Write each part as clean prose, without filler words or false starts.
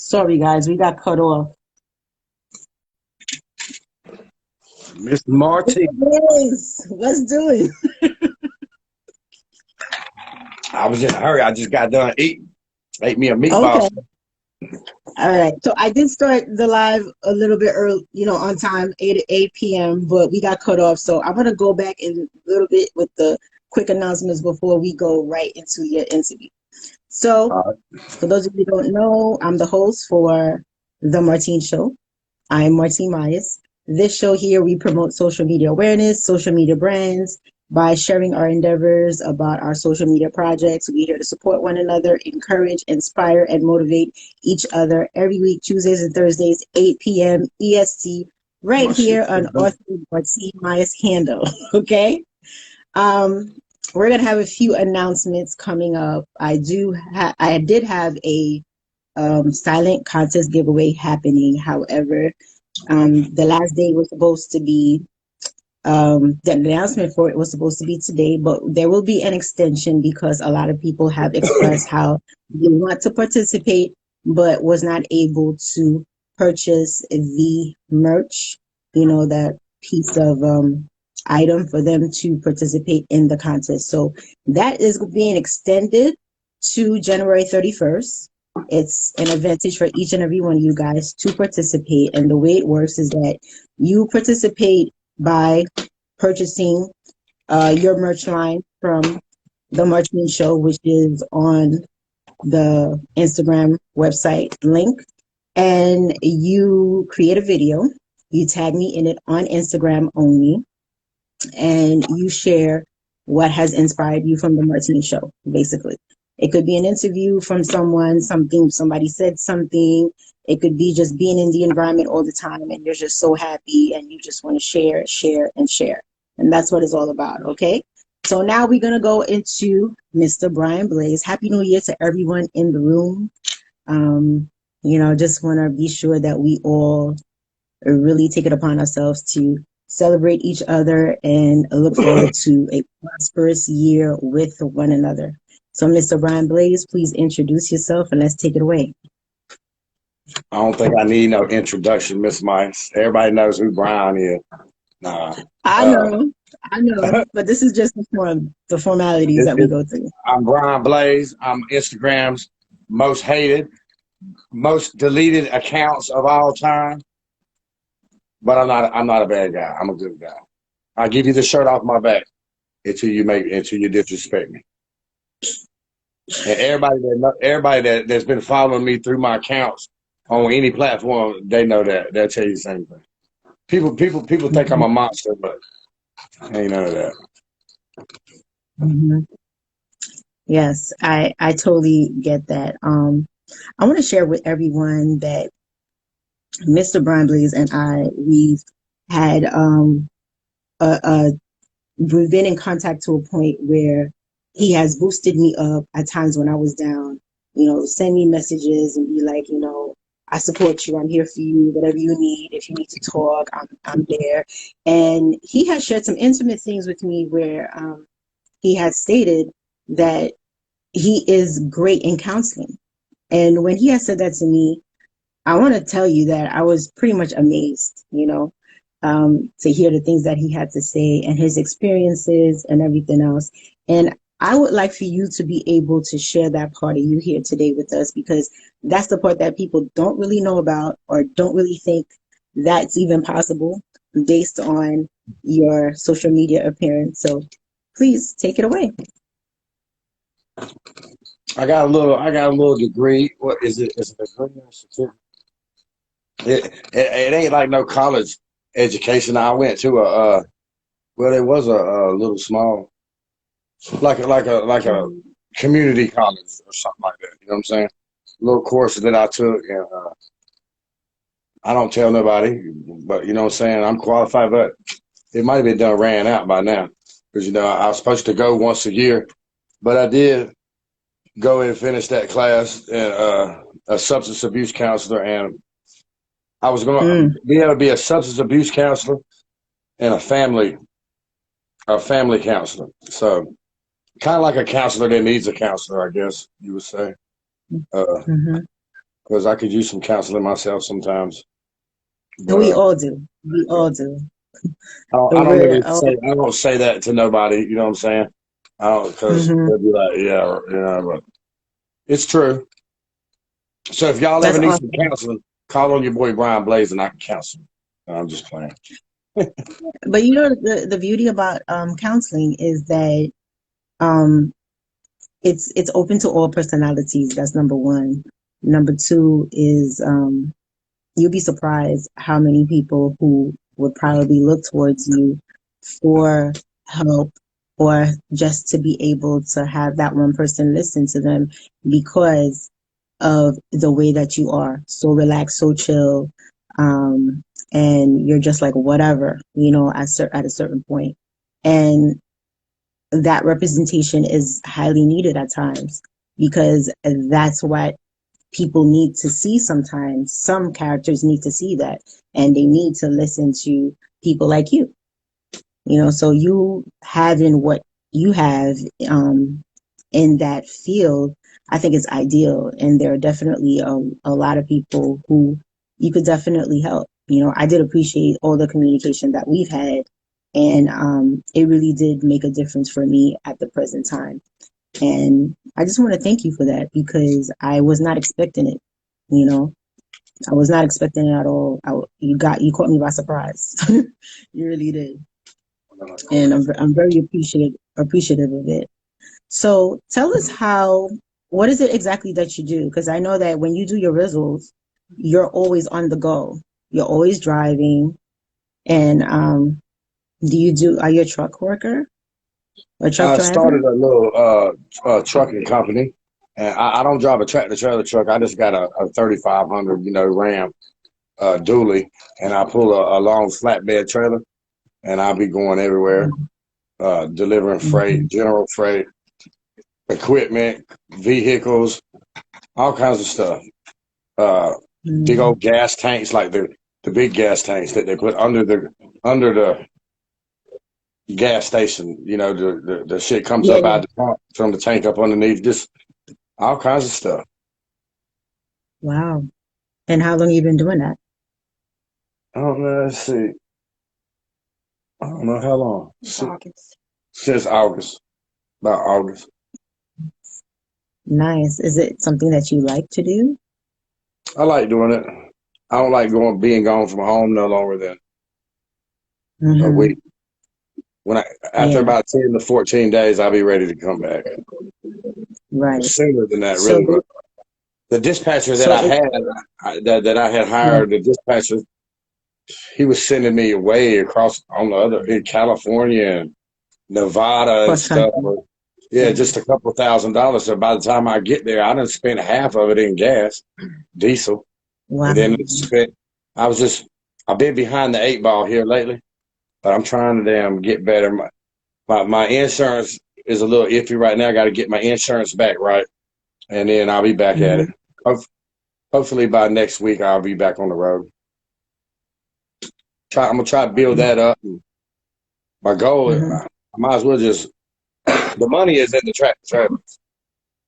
Sorry, guys, we got cut off. Miss Martine. Yes, let's do it. I was in a hurry. I just got done eating. Ate me a Okay. meatball. All right. So I did start the live a little bit early, on time, 8 p.m., but we got cut off. So I'm going to go back in a little bit with the quick announcements before we go right into your interview. So for those of you who don't know, I'm the host for The Martine Show. I'm Martine Mayas. This show here, we promote social media awareness, social media brands, by sharing our endeavors about our social media projects. We're here to support one another, encourage, inspire, and motivate each other every week, Tuesdays and Thursdays, 8 p.m. EST, right here on Author Martine Mayas handle. Okay? We're going to have a few announcements coming up. I did have a silent contest giveaway happening. However, the last day was supposed to be the announcement for it was supposed to be today, but there will be an extension because a lot of people have expressed how they want to participate but was not able to purchase the merch, that piece of item for them to participate in the contest. So that is being extended to January 31st. It's an advantage for each and every one of you guys to participate. And the way it works is that you participate by purchasing your merch line from the Martine Show, which is on the Instagram website link. And you create a video, you tag me in it on Instagram only, and you share what has inspired you from the Martine Show, basically. It could be an interview from somebody said something. It could be just being in the environment all the time and you're just so happy and you just want to share. And that's what it's all about, okay? So now we're going to go into Mr. Brian Blaze. Happy New Year to everyone in the room. Just want to be sure that we all really take it upon ourselves to celebrate each other and look forward to a prosperous year with one another. So, Mr. Brian Blaze, please introduce yourself and let's take it away. I don't think I need no introduction, Miss Mice. Everybody knows who Brian is. Nah. I know, but this is just the formalities that we go through. I'm Brian Blaze. I'm Instagram's most hated, most deleted accounts of all time. But I'm not a bad guy. I'm a good guy. I'll give you the shirt off my back until you disrespect me. And everybody that's been following me through my accounts on any platform, they know that. They'll tell you the same thing. People think I'm a monster, but ain't none of that. Mm-hmm. Yes, I totally get that. I want to share with everyone that Mr. Brian Blaze and we've had we've been in contact to a point where he has boosted me up at times when I was down, send me messages and be like, I support you. I'm here for you. Whatever you need. If you need to talk, I'm there. And he has shared some intimate things with me where he has stated that he is great in counseling. And when he has said that to me, I want to tell you that I was pretty much amazed, to hear the things that he had to say and his experiences and everything else. And I would like for you to be able to share that part of you here today with us, because that's the part that people don't really know about or don't really think that's even possible based on your social media appearance. So please take it away. I got a little degree. What is it? Is it a degree or certificate? It ain't like no college education. I went to it was a little small, like a community college or something like that. You know what I'm saying? Little course that I took, and I don't tell nobody, but you know what I'm saying? I'm qualified, but it might have been ran out by now, because I was supposed to go once a year, but I did go and finish that class, and a substance abuse counselor, and I was going to be able to be a substance abuse counselor and a family counselor. So kind of like a counselor that needs a counselor, I guess you would say. because I could use some counseling myself sometimes. And But we all do. We all do. I don't We're ever all, say I don't say that to nobody. You know what I'm saying? I don't because hmm they'll be like, yeah, but it's true. So if y'all ever That's need some awesome. counseling, call on your boy Brian Blaze and I can counsel. I'm just playing. But you know, the beauty about counseling is that um it's open to all personalities. That's number one. Number two is you'll be surprised how many people who would probably look towards you for help or just to be able to have that one person listen to them because of the way that you are so relaxed, so chill, and you're just like whatever, at a certain point. And that representation is highly needed at times because that's what people need to see sometimes. Some characters need to see that and they need to listen to people like you. So you having what you have in that field, I think it's ideal. And there are definitely a lot of people who you could definitely help. I did appreciate all the communication that we've had, and it really did make a difference for me at the present time. And I just want to thank you for that because I was not expecting it. You know, I was not expecting it at all. You caught me by surprise. You really did, and I'm very appreciative of it. So tell us what is it exactly that you do? Because I know that when you do your rizzles, you're always on the go. You're always driving. And are you a truck worker? A truck I driver? started a little trucking company, and I don't drive a tractor trailer truck. I just got a 3500, Ram dually, and I pull a long flatbed trailer, and I'll be going everywhere, delivering Mm-hmm. freight, general freight, equipment, vehicles, all kinds of stuff. Uh, Big Mm-hmm. old gas tanks, like the big gas tanks that they put under the gas station. The shit comes Yeah, up yeah. out the pump from the tank up underneath. Just all kinds of stuff. Wow. And how long you been doing that? I don't know. Let's see. I don't know how long. Since August. About August. Nice. Is it something that you like to do? I like doing it. I don't like being gone from home no longer than a Mm-hmm. week. When I After Yeah. about 10 to 14 days, I'll be ready to come back. Right. Sooner than that, So, really. But the dispatcher that so I it, had, that I had hired, the dispatcher, he was sending me away across on the other in California and Nevada and cross stuff. country. Yeah, just a couple $1,000. So by the time I get there, I done spent half of it in gas, diesel, Wow. and then it's spent. I was just I've been behind the eight ball here lately, but I'm trying to damn get better. My insurance is a little iffy right now. I got to get my insurance back right, and then I'll be back at Mm-hmm. it. Hopefully by next week I'll be back on the road. I'm gonna try to build that up. My goal, Mm-hmm. I might as well just. The money is in the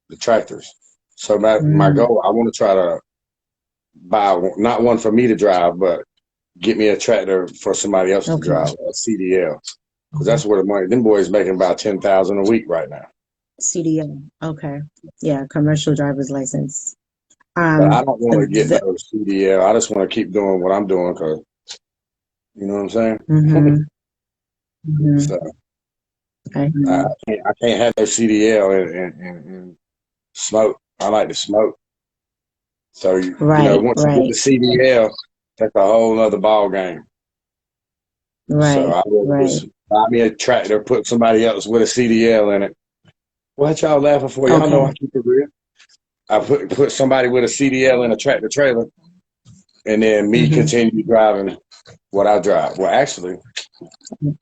the tractors. So my Mm-hmm. goal, I want to try to buy not one for me to drive, but get me a tractor for somebody else to Okay. drive, a CDL, because that's where the money. Them boys making about 10,000 a week right now. CDL. Okay. Yeah, commercial driver's license. But I Um, don't want to get the no CDL. I just want to keep doing what I'm doing because you know what I'm saying. mm-hmm. Mm-hmm. So Okay. I can't have no CDL and smoke. I like to smoke. So Right, once you get the right, CDL, that's a whole other ball game. So right, I will right. just buy me a tractor, put somebody else with a CDL in it. What y'all laughing for? Y'all know Okay. I keep it real. I put somebody with a CDL in a tractor trailer, and then me Mm-hmm. continue driving what I drive. Well, actually,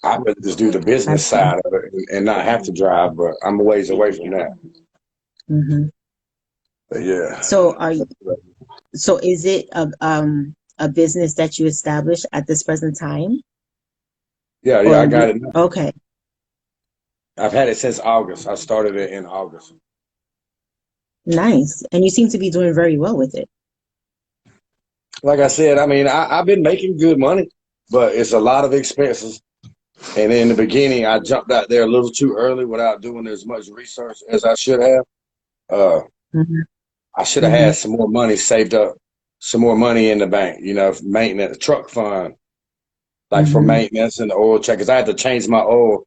I would just do the I business see. side of it and not have to drive, but I'm a ways away from that. Mm-hmm. But yeah, So so is it a business that you established at this present time? yeah, Or I got it now. okay, I've had it since August. I started it in August. nice. And you seem to be doing very well with it. like I said, I mean, I've been making good money, but it's a lot of expenses. And in the beginning, I jumped out there a little too early without doing as much research as I should have. Uh, Mm-hmm. I should have Mm-hmm. had some more money saved up, some more money in the bank, maintenance, truck fund, like for Mm-hmm. maintenance and the oil check. Because I had to change my oil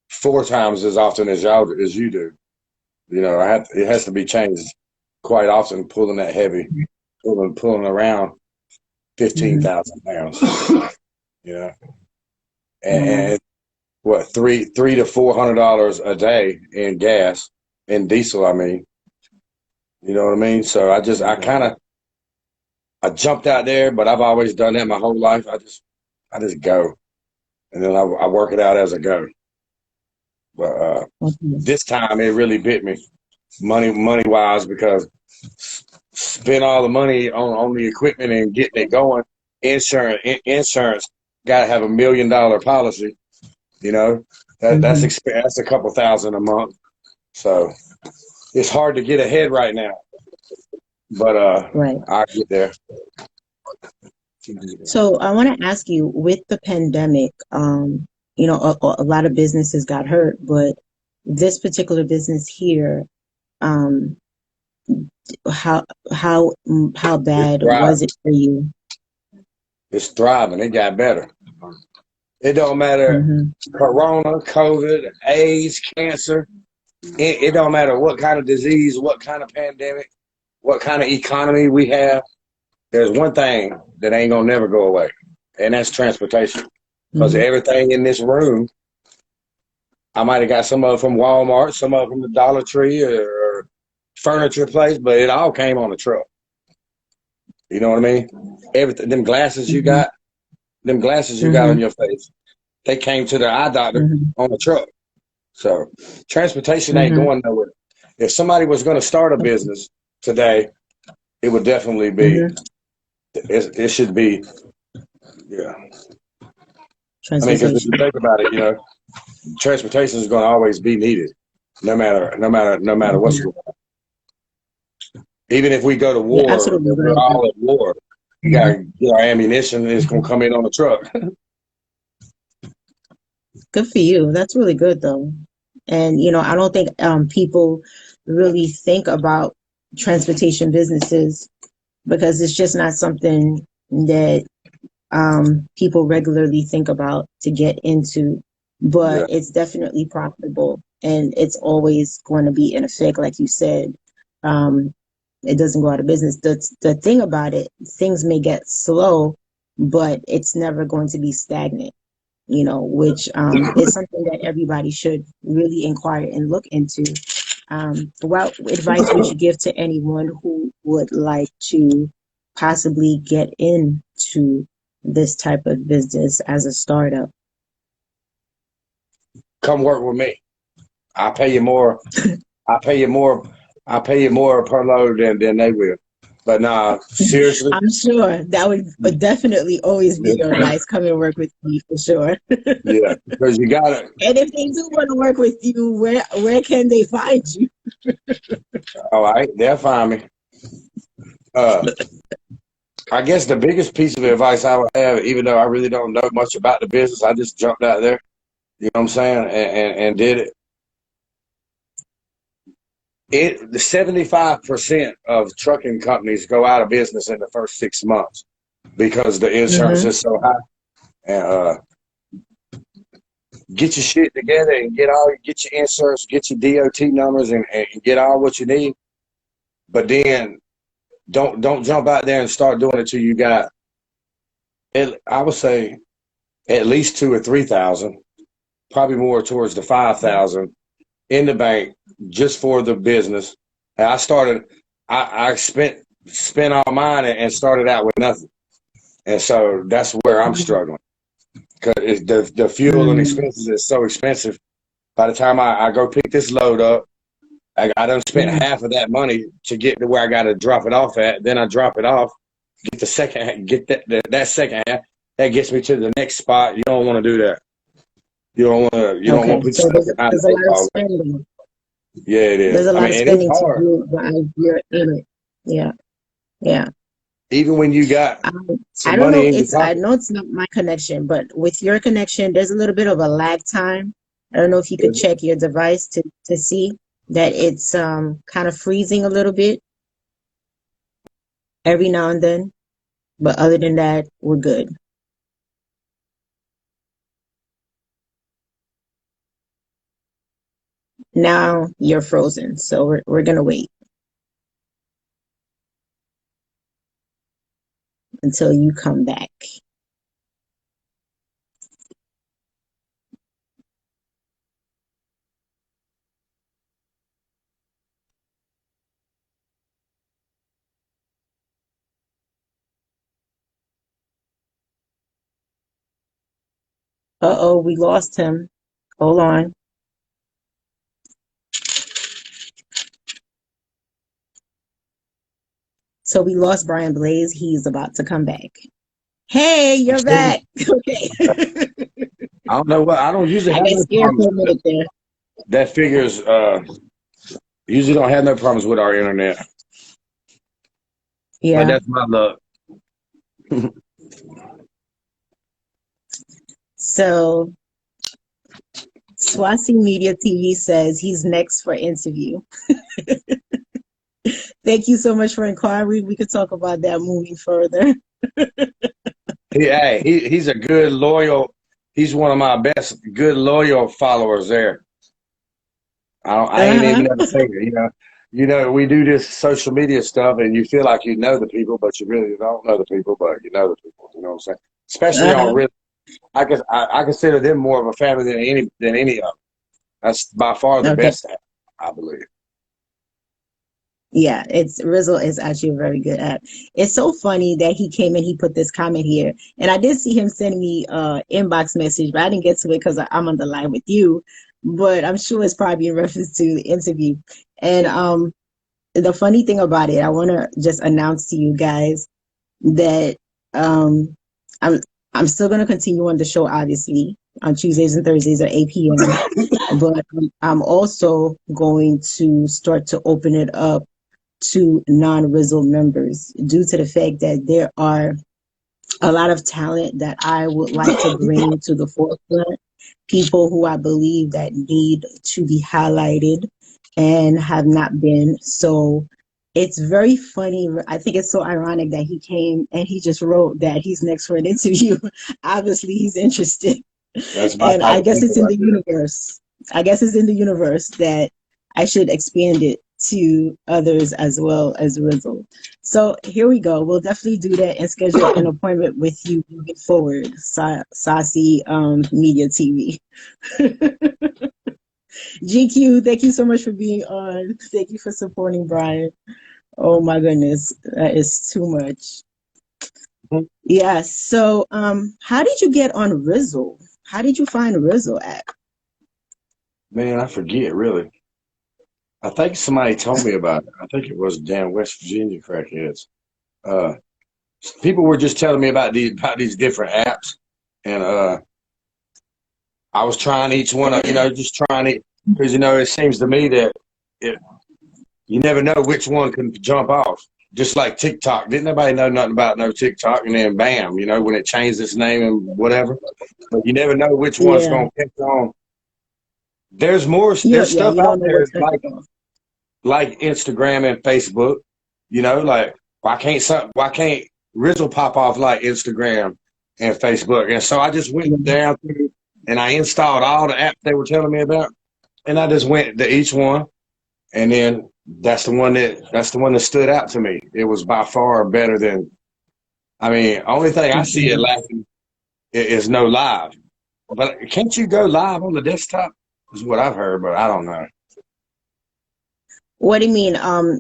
4 times as often as you do. It has to be changed quite often, pulling that heavy, pulling around Mm-hmm. 15,000 pounds. You know, Wow. and what three to $400 a day in gas and diesel. I mean, you know what I mean. So I jumped out there, but I've always done that my whole life. I just go, and then I work it out as I go. But Okay. this time it really bit me, money wise, because spend all the money on the equipment and getting it going. Insurance got to have $1 million policy. You know Mm-hmm. that's a couple thousand a month. So it's hard to get ahead right now, but Right. I get there. So I want to ask you, with the pandemic, a lot of businesses got hurt, but this particular business here, um, how how It's bad was thriving. it for you? It's thriving. It got better. It don't matter Mm-hmm. corona, COVID, AIDS, cancer. It don't matter what kind of disease, what kind of pandemic, what kind of economy we have. There's one thing that ain't gonna never go away, and that's transportation. Because Mm-hmm. everything in this room, I might have got some of it from Walmart, some of it from the Dollar Tree or furniture place, but it all came on a truck. You know what I mean? Everything, Mm-hmm. them glasses you got on Mm-hmm. your face, they came to the eye doctor Mm-hmm. on a truck. So transportation ain't Mm-hmm. going nowhere. If somebody was going to start a business today, it would definitely be. Mm-hmm. It should be. Yeah. I mean, because if you Transportation. think about it, transportation is going to always be needed, no matter what's Mm-hmm. going on. Even if we go to You're war, absolutely if we're right. all at war, we got Mhm. to get our ammunition. It's going to come in on the truck. Good for you. That's really good though. And I don't think people really think about transportation businesses because it's just not something that people regularly think about to get into. But Yeah. it's definitely profitable, and it's always going to be in effect, like you said. Um, it doesn't go out of business. The thing about it, things may get slow, but it's never going to be stagnant. Which is something that everybody should really inquire and look into. What advice would you give to anyone who would like to possibly get into this type of business as a startup? Come work with me. I'll pay you more. I'll pay you more. I'll pay you more per load than they will. But nah, seriously. I'm sure that would definitely always be your advice. Come and work with me for sure. Yeah, because you gotta. And if they do want to work with you, where can they find you? All right, they'll find me. Uh, I guess the biggest piece of advice I would have, even though I really don't know much about the business, I just jumped out there. You know what I'm saying, and did it. The 75% of trucking companies go out of business in the first 6 months because the insurance Mm-hmm. is so high. And get your shit together and get your insurance, get your DOT numbers, and get all what you need. But then don't jump out there and start doing it till you got. I would say at least 2 or 3 thousand, probably more towards the 5,000 in the bank just for the business. And I started. I spent all mine and started out with nothing, and so that's where I'm struggling because the fuel and Mm-hmm. expenses is so expensive. By the time I go pick this load up, I done spent Mm-hmm. half of that money to get to where I got to drop it off at. Then I drop it off, get that second half. That gets me to the next spot. You don't want to do that. You don't want to. You don't want Okay, to put so yourself behind there's the a eight lot of ball. spending. Yeah, it There's is. a I lot mean, of and it's spending to hard. do while you're in it. Yeah, yeah. even when you got I some don't know. money in your I pocket. know it's not my connection, but with your connection, there's a little bit of a lag time. I don't know if you could check your device to see that it's kind of freezing a little bit every now and then. But other than that, we're good. Now you're frozen, so we're gonna wait until you come back. Uh-oh, we lost him. Hold on. So we lost Brian Blaze. He's about to come back. Hey, you're back. Okay. I don't know what I don't usually I have got no scared problems for a with it. minute there. That figures usually don't have no problems with our internet. But Yeah. that's my luck. So Swasi Media TV says he's next for interview. Thank you so much for inquiring. We could talk about that moving further. He's a good loyal. He's one of my best good loyal followers there. I ain't even Uh-huh. never seen it. We do this social media stuff, and you feel like you know the people, but you really don't know the people, but you know the people. You know what I'm saying? Especially on Uh-huh. real. I consider them more of a family than any of them. That's by far the Okay. best app, I believe. Yeah, it's Rizzle is actually a very good app. It's so funny that he came and he put this comment here. And I did see him send me inbox message, but I didn't get to it because I'm on the line with you. But I'm sure it's probably in reference to the interview. And the funny thing about it, I want to just announce to you guys that um, I'm I'm still going to continue on the show, obviously, on Tuesdays and Thursdays at 8 p.m. But I'm also going to start to open it up to non-Rizzle members due to the fact that there are a lot of talent that I would like to bring to the forefront, people who I believe that need to be highlighted and have not been. So it's very funny. I think it's so ironic that he came and he just wrote that he's next for an interview. Obviously, he's interested. That's my And type I of guess people it's in right the there. universe. I guess it's in the universe that I should expand it to others as well as Rizzle. So here we go. We'll definitely do that and schedule an appointment with you moving forward, Saucy Media TV. GQ, thank you so much for being on. Thank you for supporting Brian. Oh my goodness, that is too much. Yeah. So, how did you get on Rizzle? How did you find Rizzle at? Man, I forget really. I think somebody told me about it. I think it was damn West Virginia crackheads. Uh, People were just telling me about these different apps, and I was trying each one. Just trying it because it seems to me that it, you never know which one can jump off. Just like TikTok, didn't nobody know nothing about no TikTok, and then bam, when it changed its name and whatever. But you never know which one's Yeah. gonna catch on. There's more. You There's yeah, stuff you out don't know there what's going to go. like Instagram and Facebook. Like why can't Rizzle pop off like Instagram and Facebook? And so I just went down through and I installed all the apps they were telling me about, and I just went to each one, and then that's the one that stood out to me. It was by far better than. I mean, only thing I see it lacking is no live. But can't you go live on the desktop? Is what I've heard, but I don't know. What do you mean?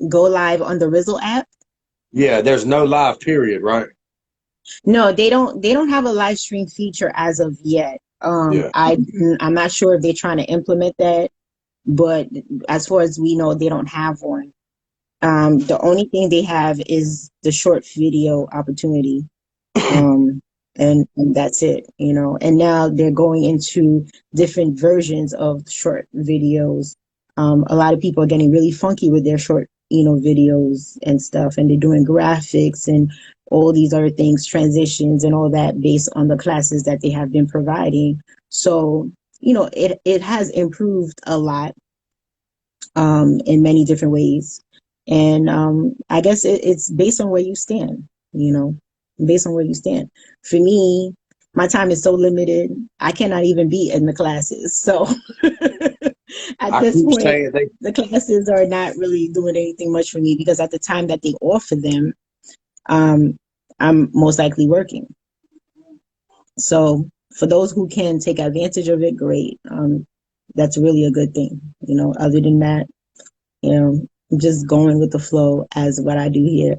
Go live on the Rizzle app? Yeah, there's no live period, right? No, they don't. They don't have a live stream feature as of yet. Yeah. I'm not sure if they're trying to implement that, but as far as we know, they don't have one. The only thing they have is the short video opportunity. Um, and that's it, And now they're going into different versions of short videos. A lot of people are getting really funky with their short, videos and stuff, and they're doing graphics and all these other things, transitions and all that based on the classes that they have been providing. So, it has improved a lot in many different ways. And I guess it's based on where you stand, based on where you stand. For me, my time is so limited, I cannot even be in the classes. So at I this keep point, saying they. the classes are not really doing anything much for me because at the time that they offer them, um, I'm most likely working. So for those who can take advantage of it, great. That's really a good thing. Other than that, just going with the flow as what I do here.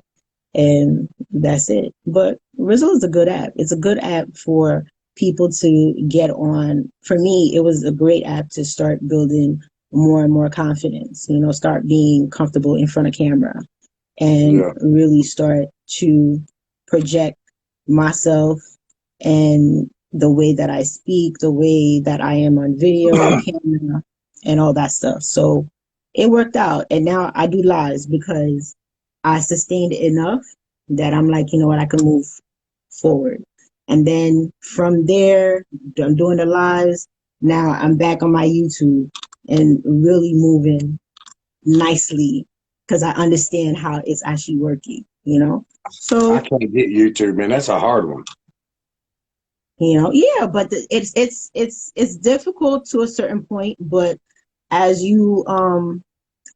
And that's it. But Rizzle is a good app. It's a good app for people to get on. For me, it was a great app to start building more and more confidence, start being comfortable in front of camera and Yeah. really start to project myself and the way that I speak, the way that I am on video, camera, and all that stuff. So it worked out. And now I do lives because I sustained enough that I'm like, you know what, I can move forward. And then from there, I'm doing the lives. Now I'm back on my YouTube and really moving nicely because I understand how it's actually working. I So, can't get YouTube, man. That's a hard one. yeah, but it's difficult to a certain point, but as you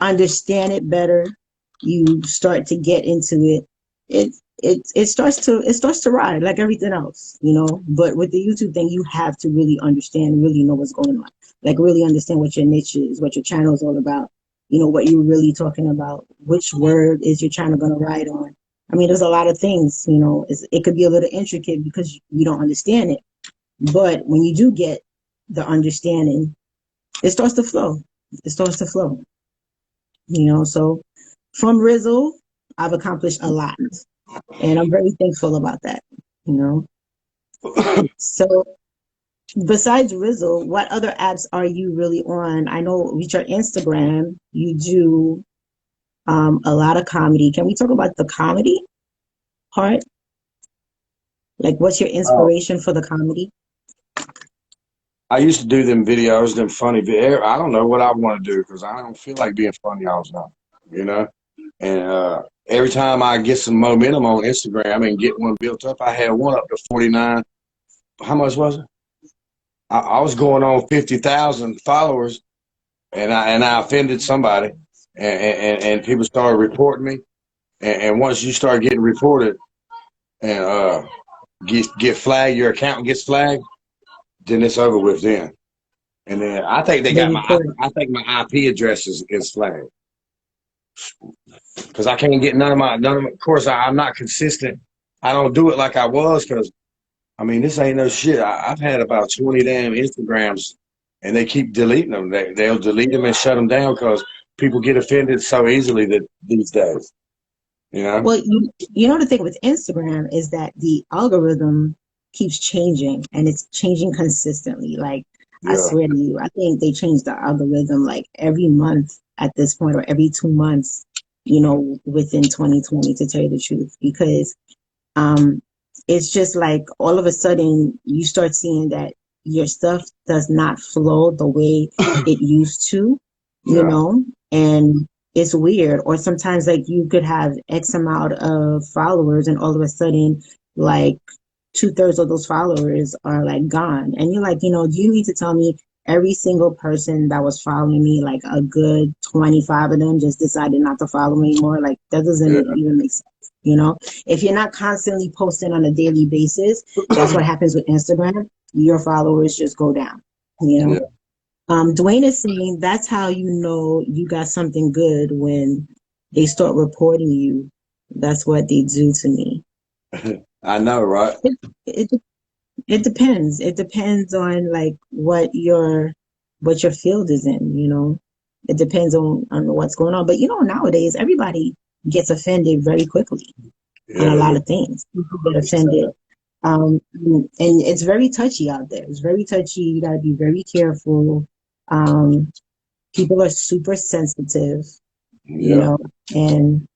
understand it better, you start to get into it. It starts to ride like everything else. But with the YouTube thing, you have to really understand, really know what's going on, like really understand what your niche is, what your channel is all about. What you're really talking about, which word is your channel going to ride on. I mean, there's a lot of things. It could be a little intricate because you don't understand it, but when you do get the understanding, it starts to flow. It starts to flow. So from Rizzle, I've accomplished a lot, and I'm very thankful about that. You know. So besides Rizzle, what other apps are you really on? I know with your Instagram, you do a lot of comedy. Can we talk about the comedy part? Like, what's your Oh, inspiration for the comedy? I used to do them videos, them funny videos. I don't know what I want to do because I don't feel like being funny all the time, you know? And every time I get some momentum on Instagram and get one built up, I had one up to 49. How much was it? I was going on 50,000 followers, and I offended somebody, and people started reporting me. And once you start getting reported and get flagged, your account gets flagged, then it's over with then. And then I think they They got my report. I think my IP address is flagged because I can't get none of my. Of course, I'm not consistent. I don't do it like I was because I mean this ain't no shit. I've had about 20 damn Instagrams, and they keep deleting them. They'll delete them and shut them down because people get offended so easily that these days. You know? Well, you know the thing with Instagram is that the algorithm keeps changing and it's changing consistently. Like I Yeah. swear to you, I think they change the algorithm like every month at this point or every 2 months, within 2020 to tell you the truth. Because um it's just like all of a sudden you start seeing that your stuff does not flow the way it used to, Yeah. and it's weird. Or sometimes like you could have X amount of followers and all of a sudden like two-thirds of those followers are like gone. And you're like, do you need to tell me every single person that was following me, like a good 25 of them just decided not to follow me anymore? Like that doesn't Yeah. even make sense. If you're not constantly posting on a daily basis, that's what happens with Instagram. Your followers just go down, you know. Yeah. Dwayne is saying that's how you know you got something good when they start reporting you. That's what they do to me. I know, right? It, it it depends. It depends on like what your field is in. It depends on what's going on. But nowadays everybody gets offended very quickly on Yeah, a they lot do. of things. People get offended. And it's very touchy out there. It's very touchy. You gotta be very careful. Um, People are super sensitive, you Yeah. know, and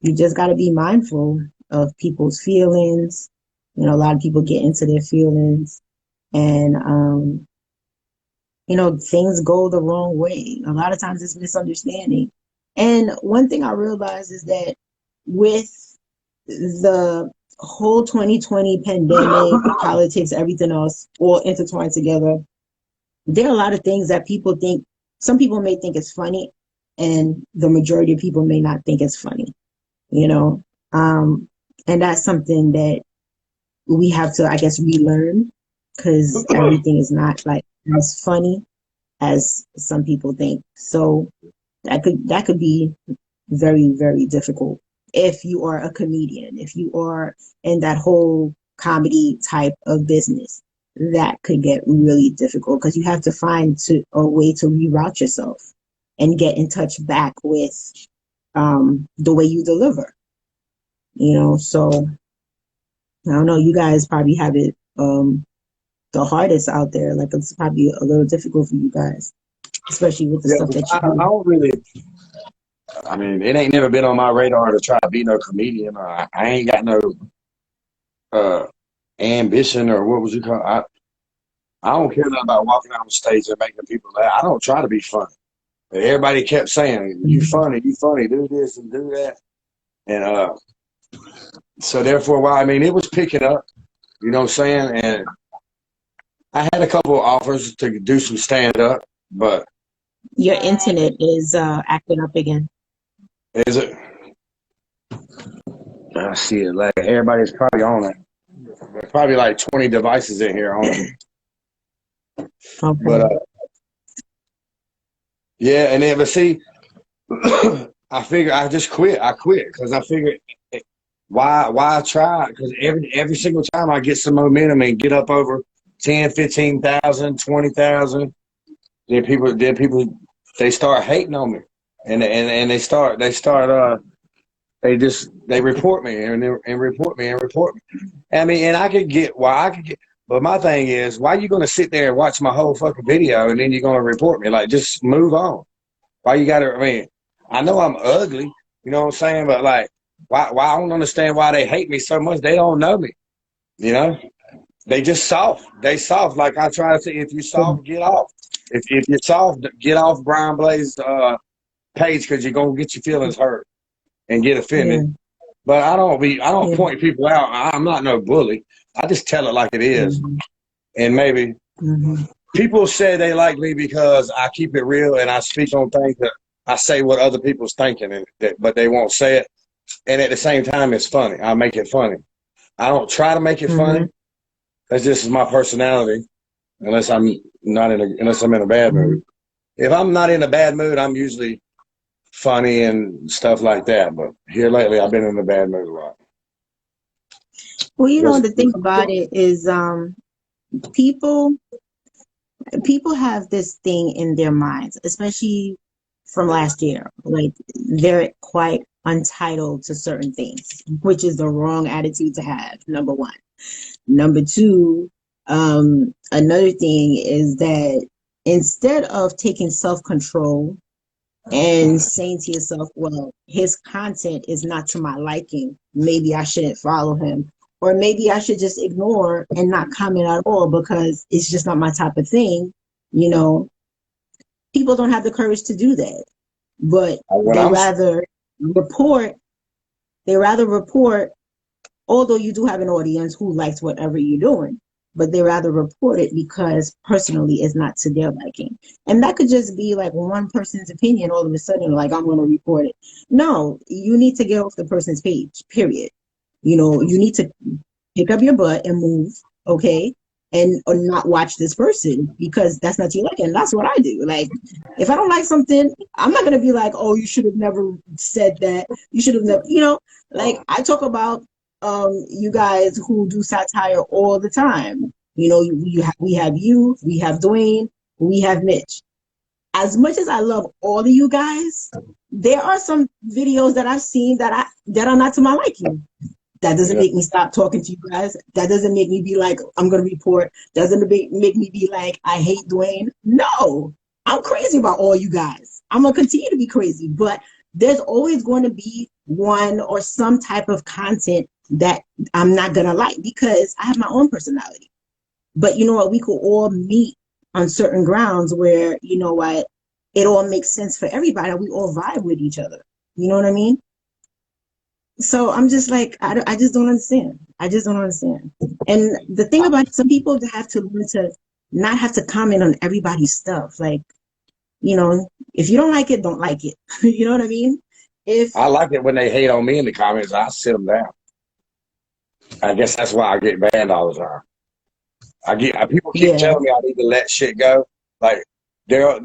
you just gotta be mindful of people's feelings. You know, a lot of people get into their feelings, and you know, things go the wrong way. A lot of times it's misunderstanding. And one thing I realized is that with the whole 2020 pandemic, politics, everything else all intertwined together, there are a lot of things that people think, some people may think it's funny, and the majority of people may not think it's funny, you know? And that's something that we have to, I guess, relearn, because everything is not like as funny as some people think. So that could be very, very difficult if you are a comedian, if you are in that whole comedy type of business. That could get really difficult because you have to find a way to reroute yourself and get in touch back with the way you deliver. You know, so I don't know. You guys probably have it the hardest out there. Like, it's probably a little difficult for you guys, especially with the Yeah, stuff but that you I do. don't really. I mean, it ain't never been on my radar to try to be no comedian. I ain't got no uh, ambition, or what was you call? I don't care nothing about walking on the stage and making people laugh. I don't try to be funny. Everybody kept saying, "You funny, do this and do that," and so therefore, well, I mean, it was picking up. You know what I'm saying? And I had a couple of offers to do some stand up, but Your internet is acting up again. is it? I see it. Like everybody's probably on it. There's probably like 20 devices in here on it. But Okay. yeah, and then but see, I figure I just quit. I quit because I figured why try? Because every single time I get some momentum and get up over 10, 15,000, 20,000, then people they start hating on me, and they report me and report me and report me. I mean, and I could get why I could get. But my thing is, why are you going to sit there and watch my whole fucking video and then you're going to report me? Like, just move on. Why you got to? I mean, I know I'm ugly, you know what I'm saying? But like, why I don't understand why they hate me so much. They don't know me, you know. They just soft. They soft. Like I try to say, if you soft, get off. If you're soft, get off Brian Blaze page because you're gonna get your feelings hurt and get Yeah. offended. But I don't Yeah. point people out. I'm not no bully. I just tell it like it is. Mm-hmm. And maybe Mm-hmm. people say they like me because I keep it real and I speak on things that I say what other people's thinking, but they won't say it. And at the same time, it's funny. I make it funny. I don't try to make it Mm-hmm. funny. That's just my personality. Unless I'm in a bad Mm-hmm. mood. If I'm not in a bad mood, I'm usually funny and stuff like that. But here lately, I've been in a bad mood a lot. Well, you know, Just, the thing about it is, people people have this thing in their minds, especially from last year. Like, they're quite untitled to certain things, which is the wrong attitude to have, number one. Number two, another thing is that instead of taking self-control and saying to yourself, well, his content is not to my liking, maybe I shouldn't follow him, or maybe I should just ignore and not comment at all because it's just not my type of thing, you know, people don't have the courage to do that. But what they I'm rather report, they rather report, although you do have an audience who likes whatever you're doing, but they rather report it because personally it's not to their liking. And that could just be like one person's opinion all of a sudden, like, I'm going to report it. No, you need to get off the person's page, period. You know, you need to pick up your butt and move, okay? And or not watch this person because that's not your liking. And that's what I do. Like, if I don't like something, I'm not gonna be like, oh, you should have never said that. You should have never, you know, like I talk about you guys who do satire all the time. You know, we have you, we have Dwayne, we have Mitch. As much as I love all of you guys, there are some videos that I've seen that are not to my liking. That doesn't yeah. make me stop talking to you guys. That doesn't make me be like, I'm going to report. Doesn't make me be like, I hate Dwayne. No, I'm crazy about all you guys. I'm going to continue to be crazy. But there's always going to be one or some type of content that I'm not gonna like because I have my own personality. But you know what? We could all meet on certain grounds where, you know what, it all makes sense for everybody. We all vibe with each other. You know what I mean? So I'm just like, I just don't understand. I just don't understand. And the thing about it, some people have to learn to not have to comment on everybody's stuff. Like, you know, if you don't like it, don't like it. You know what I mean? If I like it when they hate on me in the comments. I sit them down. I guess that's why I get banned all the time. People keep yeah, telling me I need to let shit go. Like they're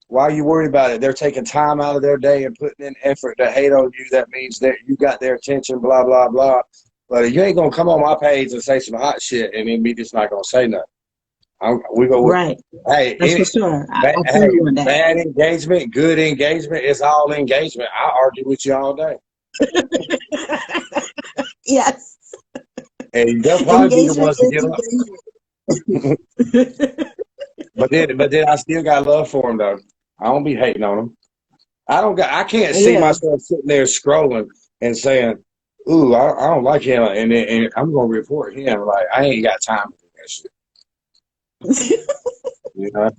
why are you worried about it? They're taking time out of their day and putting in effort to hate on you. That means that you got their attention. Blah blah blah. But you ain't gonna come on my page and say some hot shit and then me just not gonna say nothing. We go. right. Hey, That's for sure. I feel hey, you on that. bad engagement, good engagement. It's all engagement. I argue with you all day, Yes. and they'll probably be the Engagement ones to get is up. engagement. But then I still got love for them though. I don't be hating on them. I can't see Yeah. myself sitting there scrolling and saying, "Ooh, I don't like him," and I'm gonna report him. Like I ain't got time for that shit. You know,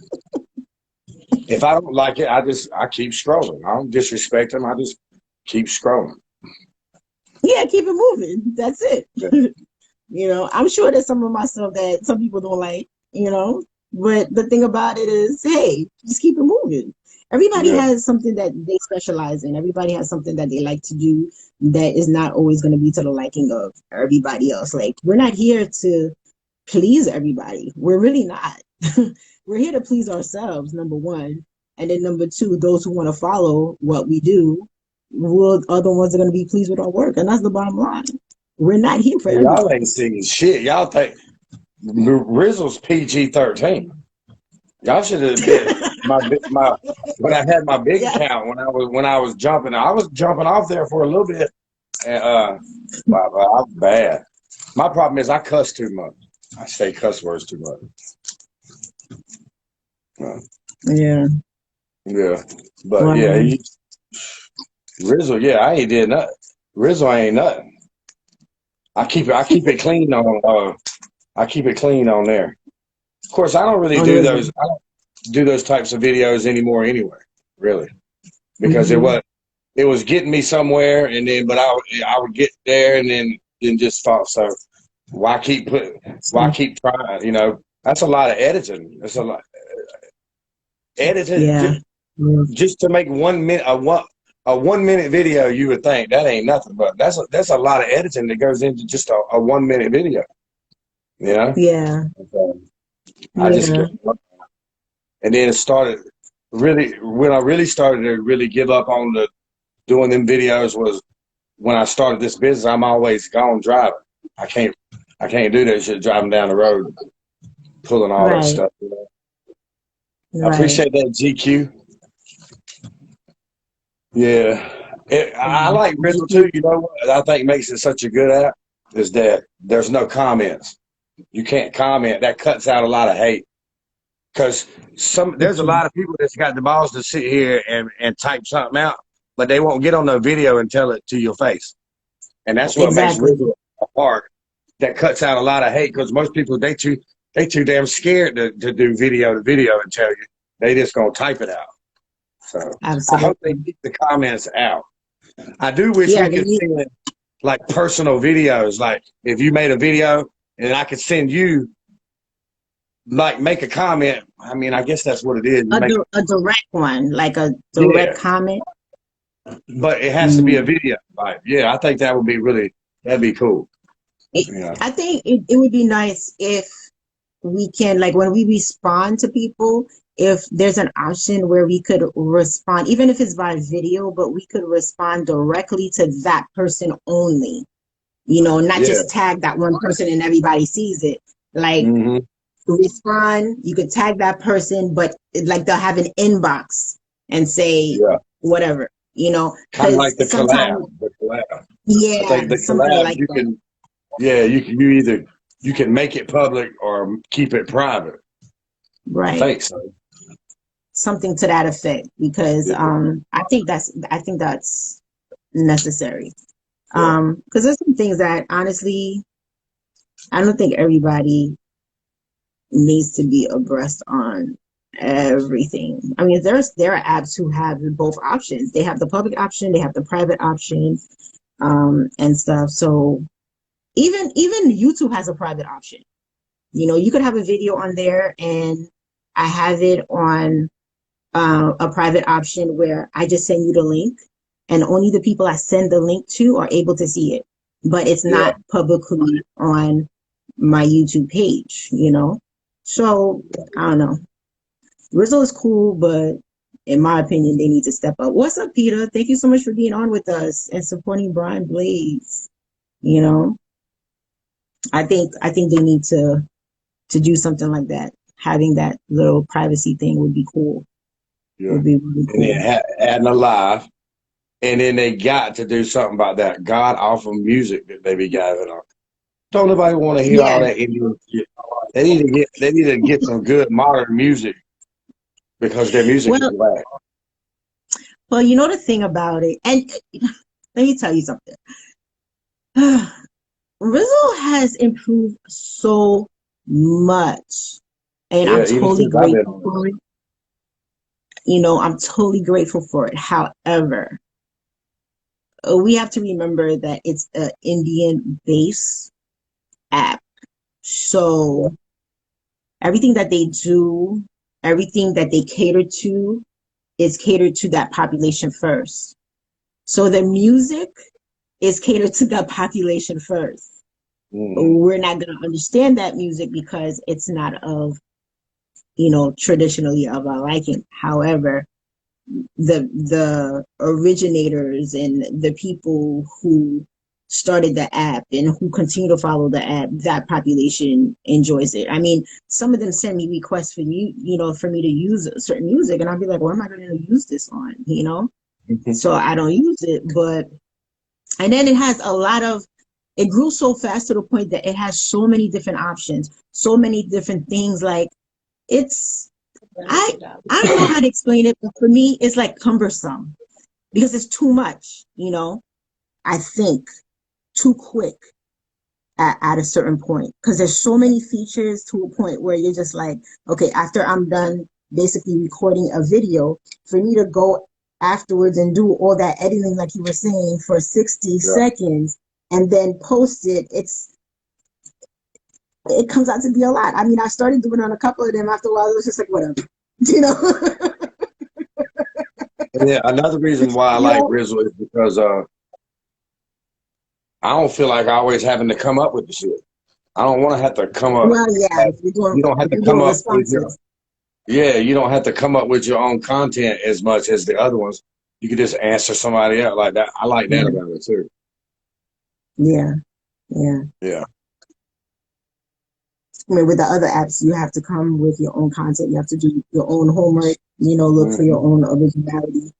if I don't like it, I keep scrolling. I don't disrespect him. I just keep scrolling. Yeah, keep it moving. That's it. Yeah. You know, I'm sure there's some of my stuff that some people don't like, you know, but the thing about it is, hey, just keep it moving. Everybody Yeah. has something that they specialize in. Everybody has something that they like to do that is not always going to be to the liking of everybody else. Like, we're not here to please everybody. We're really not. We're here to please ourselves, number one. And then number two, those who want to follow what we do are the ones that are going to be pleased with our work. And that's the bottom line. We're not here for Hey, y'all ain't everybody. seeing shit. Y'all think Rizzle's PG-13. Y'all should have been my when I had my big Yeah. account when I was jumping. I was jumping off there for a little bit, and wow, I was bad. My problem is I cuss too much. I say cuss words too much. Yeah. Yeah, but yeah, Wow. Rizzle. Yeah, I ain't did nothing. Rizzle ain't nothing. I keep it clean on. I keep it clean on there. Of course, I don't really On do those. Rizzo. I don't do those types of videos anymore anyway. Really, because Mm-hmm. it was getting me somewhere, and then I would get there and then just fall. So why keep trying? You know, that's a lot of editing. That's a lot editing Yeah. Mm. just to make 1 minute a 1 minute video. You would think that ain't nothing, but that's a lot of editing that goes into just a 1 minute video. You know, Yeah. so I just Yeah. and then it started really when I really started to really give up on the doing them videos was when I started this business. I'm always gone driving. I can't I can't do that shit driving down the road, pulling all that Right. stuff. You know? I Right. appreciate that GQ. Yeah. I Yeah. like Rizzle GQ. too. You know what I think makes it such a good app is that there's no comments. You can't comment. That cuts out a lot of hate. Because there's a lot of people that's got the balls to sit here and type something out, but they won't get on the video and tell it to your face. And that's what makes Exactly. Rizzle apart. That cuts out a lot of hate because most people they too damn scared to do video to video and tell you. They just gonna type it out. So I hope they Absolutely. keep the comments out. I do wish Yeah. we They could need. send like personal videos. Like if you made a video and I could send you like make a comment. I mean, I guess that's what it is. You make A direct one, like a direct yeah, comment. but it has to be a Mm. video. Like yeah, I think that would be that'd be cool. Yeah, I think it would be nice if we can, like, when we respond to people, if there's an option where we could respond, even if it's by video, but we could respond directly to that person only, you know, not yeah. just tag that one person and everybody sees it. Like, Hmm. respond, you could tag that person, but like they'll have an inbox and say Yeah, whatever, you know, kind of like because the sometimes, collab. The collab. I yeah, think the something collabs like you that. can. Yeah, you either you can make it public or keep it private. I Right. think so. Something to that effect, because Yeah. I think that's necessary. Yeah. Because there's some things that honestly, I don't think everybody needs to be abreast on everything. I mean, there are apps who have both options. They have the public option, they have the private option, and stuff. So even YouTube has a private option. You know, you could have a video on there, and I have it on a private option where I just send you the link, and only the people I send the link to are able to see it. But it's Yeah. not publicly on my YouTube page, you know? So I don't know. Rizzo is cool, but in my opinion, they need to step up. What's up, Peter? Thank you so much for being on with us and supporting Brian Blaze. You know, I think they need to do something like that. Having that little privacy thing would be cool. Yeah. Would be really And then cool. adding a live. And then they got to do something about that god awful music that they be giving on. Don't nobody want to hear all Yeah. that Indian shit. They need to get some good modern music because their music is Well, whack. well, you know the thing about it, and let me tell you something. Rizzo has improved so much, and I'm Yeah, even totally since I've been grateful on for it. You know, I'm totally grateful for it. However, we have to remember that it's an Indian base app. So everything that they do, everything that they cater to is catered to that population first. So the music is catered to that population first. it. Mm-hmm. We're not going to understand that music because it's not of, you know, traditionally of our liking. However, the originators and the people who started the app and who continue to follow the app, that population enjoys it. I mean, some of them send me requests for you know, for me to use certain music, and I'll be like, what am I going to use this on? You know, so I don't use it. But and then it has a lot of. It grew so fast to the point that it has so many different options, so many different things. Like it's I I don't know how to explain it, but for me, it's like cumbersome because it's too much, you know. I think too quick at a certain point because there's so many features to a point where you're just like, okay, after I'm done basically recording a video, for me to go afterwards and do all that editing, like you were saying, for 60 Yeah. seconds and then post it, it comes out to be a lot. I mean, I started doing on a couple of them. After a while, it was just like, whatever, you know. And then another reason why I You like know? Rizzo is because I don't feel like always having to come up with the shit. I don't want to have to come up. Well, yeah, You don't have if to you're come doing up with your responses, you don't have to come up with your own content as much as the other ones. You can just answer somebody else like that. I like that yeah, about it too. yeah, yeah. Yeah. I mean, with the other apps, you have to come with your own content. You have to do your own homework. You know, look for Mm-hmm. your own originality.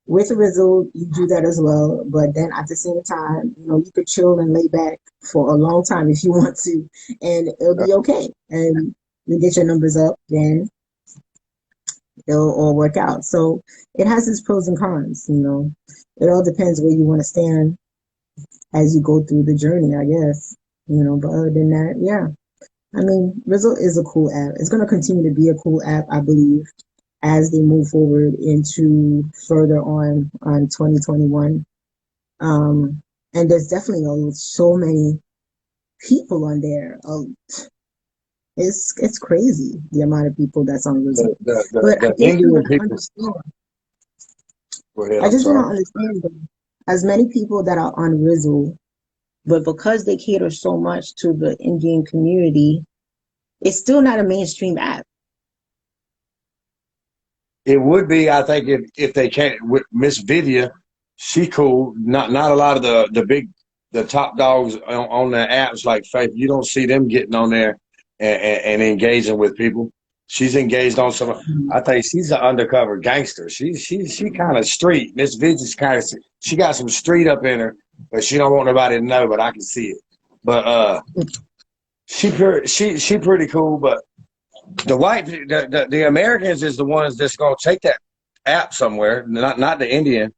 With Rizzle, you do that as well. But then at the same time, you know, you could chill and lay back for a long time if you want to, and it'll be okay. And you get your numbers up, then it'll all work out. So it has its pros and cons. You know, it all depends where you want to stand as you go through the journey, I guess. You know, but other than that, yeah. I mean, Rizzle is a cool app. It's going to continue to be a cool app, I believe, as they move forward into further on 2021. And there's definitely so many people on there. It's crazy the amount of people that's on Rizzle. But I The just do Indian not people. understand. Go ahead. I I'm just do sorry. not understand as many people that are on Rizzle, but because they cater so much to the Indian community, it's still not a mainstream app. It would be, I think, if they can't with Miss Vidya, she cool. Not a lot of the top dogs on the apps like Faith. You don't see them getting on there and engaging with people. She's engaged on some. I think she's an undercover gangster. She kind of street. Miss Vidya's kind of she got some street up in her, but she don't want nobody to know. But I can see it. But she pretty cool. But the Americans is the ones that's gonna take that app somewhere, not the Indian.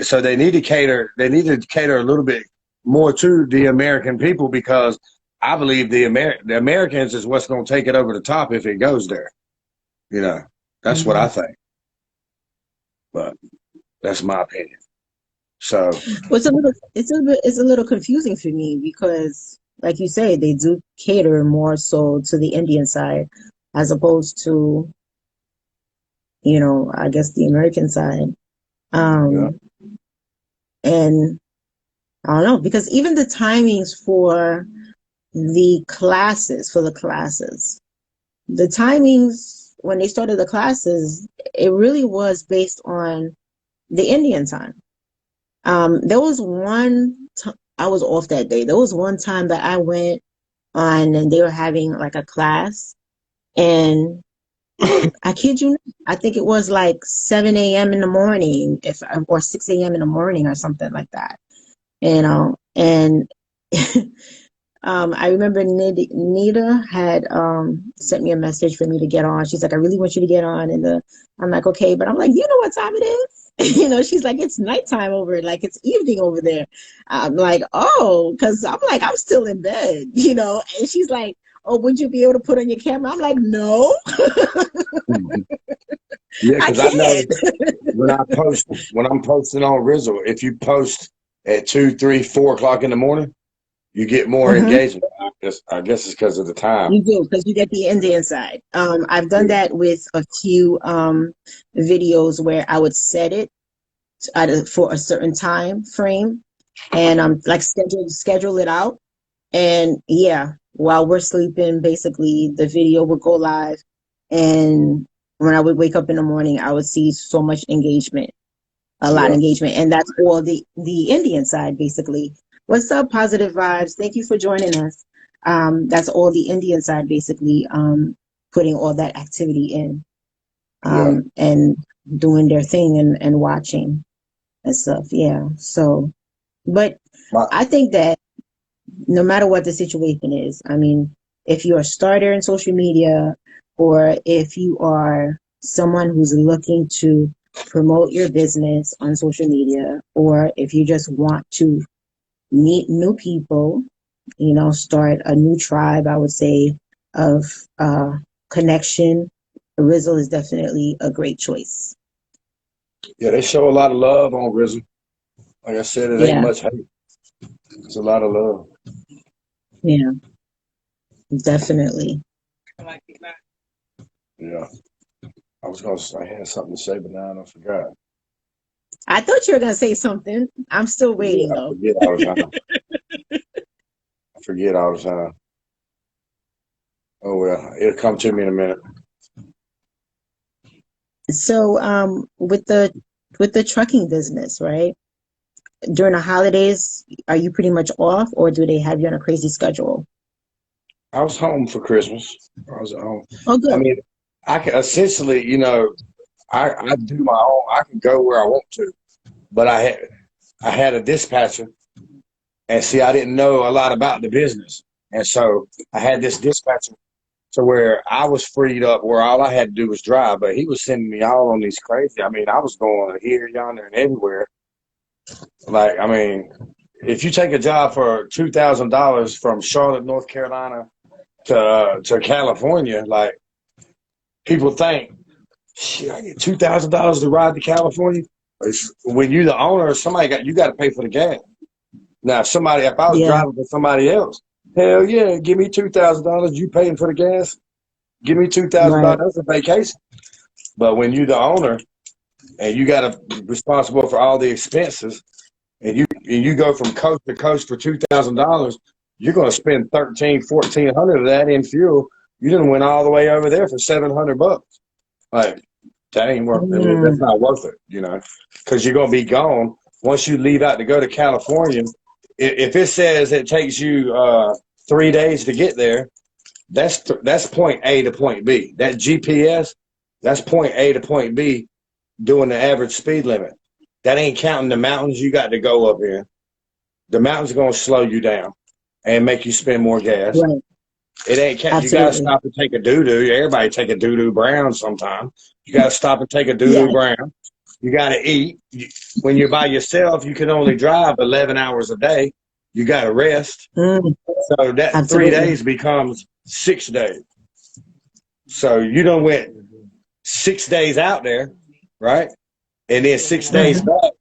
So they need to cater. They need to cater a little bit more to the American people, because I believe the Americans is what's going to take it over the top if it goes there. You know, that's what I think. But that's my opinion. So Well, it's a little confusing for me because, like you say, they do cater more so to the Indian side as opposed to, I guess the American side. yeah, And I don't know, because even the timings for the classes, the timings when they started the classes, it really was based on the Indian time. There was I was off that day. There was one time that I went on and they were having like a class, and I kid you not, I think it was like 7 a.m. in the morning, or 6 a.m. in the morning or something like that. And I remember Nita had sent me a message for me to get on. She's like, I really want you to get on. And I'm like, okay, but I'm like, you know what time it is? She's like, it's nighttime like it's evening over there. I'm like, oh, because I'm like, I'm still in bed, And she's like, oh, would you be able to put on your camera? I'm like, no. yeah, I because I know can't. when I'm posting on Rizzle, if you post at 2, 3, 4 o'clock in the morning, you get more engagement. I guess it's because of the time. You do, because you get the Indian side. I've done that with a few videos where I would set it for a certain time frame, and like schedule it out. And yeah, while we're sleeping, basically the video would go live, and when I would wake up in the morning, I would see so much engagement, a lot of engagement, and that's all the Indian side basically. What's up, Positive Vibes? Thank you for joining us. That's all the Indian side basically, putting all that activity in, and doing their thing and watching and stuff. Yeah. So, but I think that no matter what the situation is, I mean, if you're a starter in social media, or if you are someone who's looking to promote your business on social media, or if you just want to meet new people, start a new tribe, I would say, of connection, Rizzle is definitely a great choice. Yeah, they show a lot of love on Rizzle. Like I said, it ain't much hate. It's a lot of love. Yeah, definitely. Yeah. I had something to say, but now I forgot. I thought you were going to say something. I'm still waiting, though. I forget all the time. I forget all the time. Oh, well, it'll come to me in a minute. So, with the trucking business, right? During the holidays, are you pretty much off, or do they have you on a crazy schedule? I was home for Christmas. I was at home. Oh, good. I mean, I can essentially, I do my own. I can go where I want to, but I had a dispatcher, and see, I didn't know a lot about the business, and so I had this dispatcher to where I was freed up, where all I had to do was drive, but he was sending me all on these crazy. I mean, I was going here, yonder, and everywhere. Like, I mean, if you take a job for $2,000 from Charlotte, North Carolina to California, like, people think, shit, I get $2,000 to ride to California. When you're the owner, you got to pay for the gas. Now, if I was driving for somebody else, hell yeah, give me $2,000. You paying for the gas? Give me $2,000. That's a vacation. But when you're the owner and you got to be responsible for all the expenses, and you go from coast to coast for $2,000, you're going to spend $1,400 of that in fuel. You didn't went all the way over there for $700. Like, that ain't worth it. That's not worth it, because you're going to be gone once you leave out to go to California. If it says it takes you 3 days to get there, that's point A to point B. That GPS, that's point A to point B, doing the average speed limit. That ain't counting the mountains you got to go up in. The mountains are going to slow you down and make you spend more gas. Right. It ain't counting. You got to stop and take a doo-doo. Everybody take a doo-doo brown sometime. You got to stop and take a doo-doo brown. You got to eat. when you're by yourself, you can only drive 11 hours a day. You got to rest. So that Absolutely. 3 days becomes 6 days. So you done went 6 days out there, right? And then 6 days back.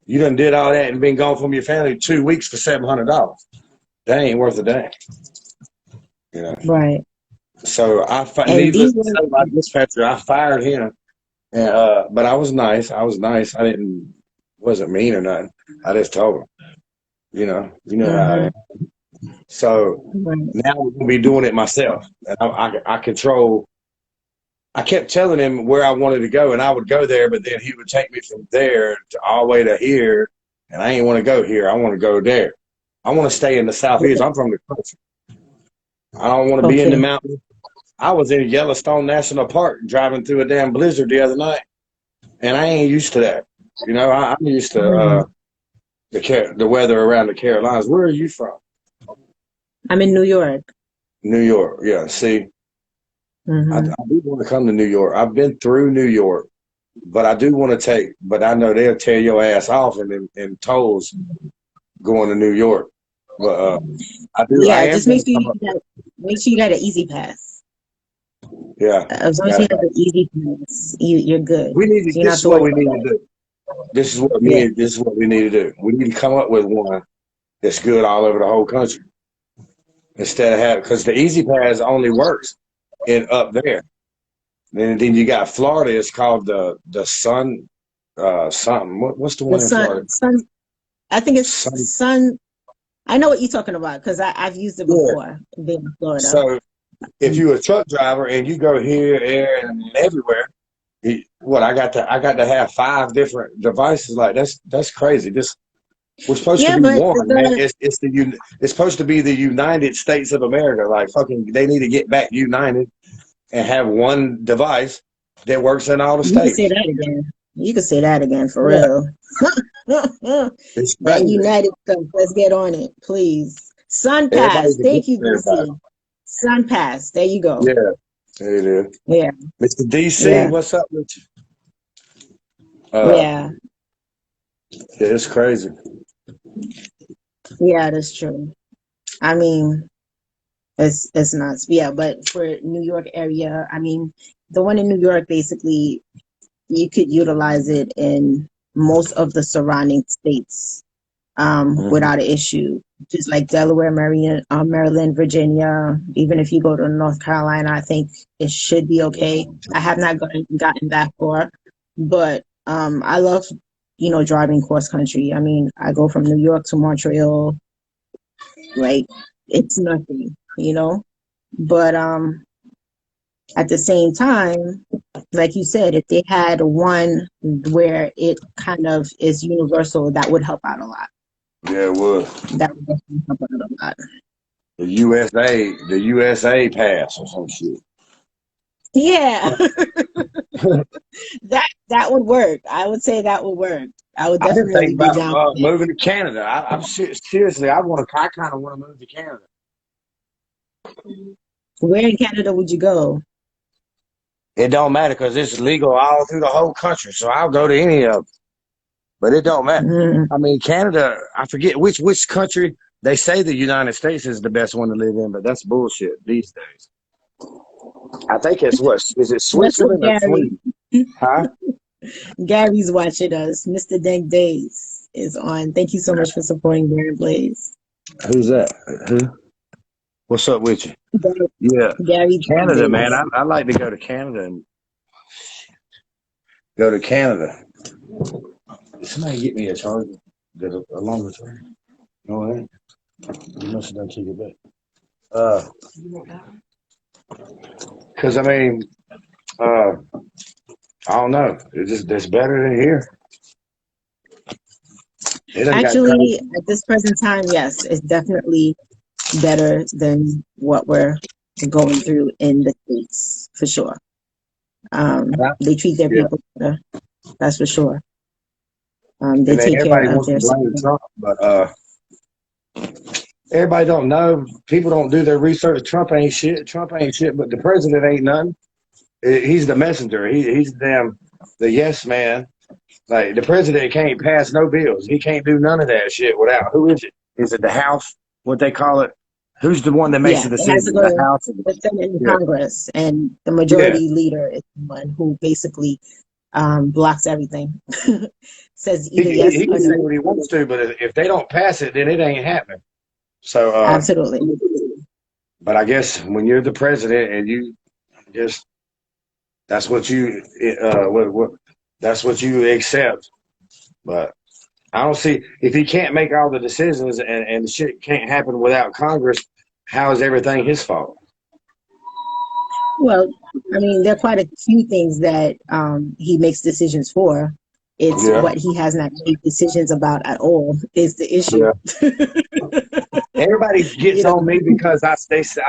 You done did all that and been gone from your family 2 weeks for $700. That ain't worth a damn. You know. Right. So needless to say, my dispatcher, I fired him. And but I was nice. I wasn't mean or nothing. I just told him, you know how I am. So now I'm gonna be doing it myself. And I control. I kept telling him where I wanted to go, and I would go there, but then he would take me from there to all the way to here, and I ain't want to go here. I want to go there. I want to stay in the southeast. I'm from the country. I don't want to be in the mountains. I was in Yellowstone National Park driving through a damn blizzard the other night, and I ain't used to that. You know, I'm used to the weather around the Carolinas. Where are you from? I'm in New York. New York, yeah. See, I do want to come to New York. I've been through New York, but I do want to but I know they'll tear your ass off in tolls going to New York. But I do. Yeah, just make sure you got an easy pass. Yeah. As long as you have an easy pass, you're good. We need to. This is what we need to do. This is what we need. This is what we need to do. We need to come up with one that's good all over the whole country. Instead of having, because the easy pass only works up there. Then you got Florida. It's called the Sun something. What's the one in Florida? I think it's Sun. I know what you're talking about because I've used it before being in Florida. So if you're a truck driver and you go here, there, and everywhere, I got to have 5 different devices. Like that's crazy. We're supposed to be one, man. It's supposed to be the United States of America. Like fucking, they need to get back united and have one device that works in all the states. You can say that again. You can say that again for real. That United stuff. Let's get on it, please. Sun Pass. Thank you, DC. Sun Pass. There you go. Yeah, there it is. Yeah. Mr. DC, what's up with you? Yeah, it's crazy. Yeah, that's true. I mean, it's nuts. Yeah, but for New York area, I mean, the one in New York, basically, you could utilize it in most of the surrounding states without an issue. Just like Delaware, Maryland, Virginia. Even if you go to North Carolina, I think it should be okay. I have not gotten that far, but I love, driving cross country. I mean, I go from New York to Montreal. Like, it's nothing, but at the same time, like you said, if they had one where it kind of is universal, that would help out a lot. Yeah, it would. That would definitely help out a lot. The USA pass or some shit. Yeah. that would work. I would say that would work. I would definitely be down. Moving to Canada. I'm seriously. I kind of want to move to Canada. Where in Canada would you go? It don't matter because it's legal all through the whole country. So I'll go to any of them. But it don't matter. I mean, Canada. I forget which country. They say the United States is the best one to live in, but that's bullshit these days. I think it's is it Switzerland or Sweden? Huh? Gary's watching us. Mr. Dank Days is on. Thank you so much for supporting Gary Blaze. Who's that? Who? What's up with you? Gary Canada, man. I like to go to Canada and go to Canada. Did somebody get me a charger? A longer charger? No, it ain't. You must have done take it back. Because I mean, I don't know. It's better than here. Actually, at this present time, yes, it's definitely better than what we're going through in the States, for sure. They treat their people better, that's for sure. They take care of their Trump, but everybody don't know. People don't do their research. Trump ain't shit, but the president ain't nothing. He's the messenger. He's the yes man Like the president can't pass no bills. He can't do none of that shit without who is it? Is it the House? What they call it? Who's the one that makes Yeah, the it has to decision? go The to House? the Senate and Yeah. Congress, and the Yeah. majority leader is the one who basically blocks everything. Says He, either he, yes he or can do no. what he wants to, but if they don't pass it, then it ain't happening. So, Absolutely. but I guess when you're the president and you just that's what you that's what you accept. But I don't see if he can't make all the decisions and the shit can't happen without Congress. How is everything his fault? Well, I mean, there are quite a few things that he makes decisions for. It's Yeah, what he has not made decisions about at all is the issue. yeah. Everybody You gets know, on me because I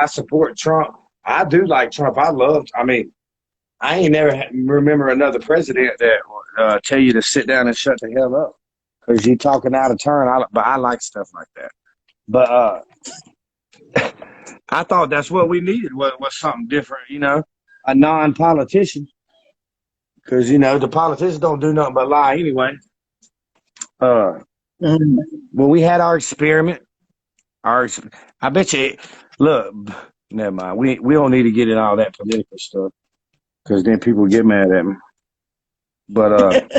support Trump. I do like Trump. I love. I mean, I ain't never remember another president that tell you to sit down and shut the hell up because you talking out of turn. But I like stuff like that. But I thought that's what we needed was something different. A non-politician because the politicians don't do nothing but lie anyway. Uh, mhm. when we had our experiment, I bet you. Look, never mind. We don't need to get in all that political stuff because then people get mad at me. But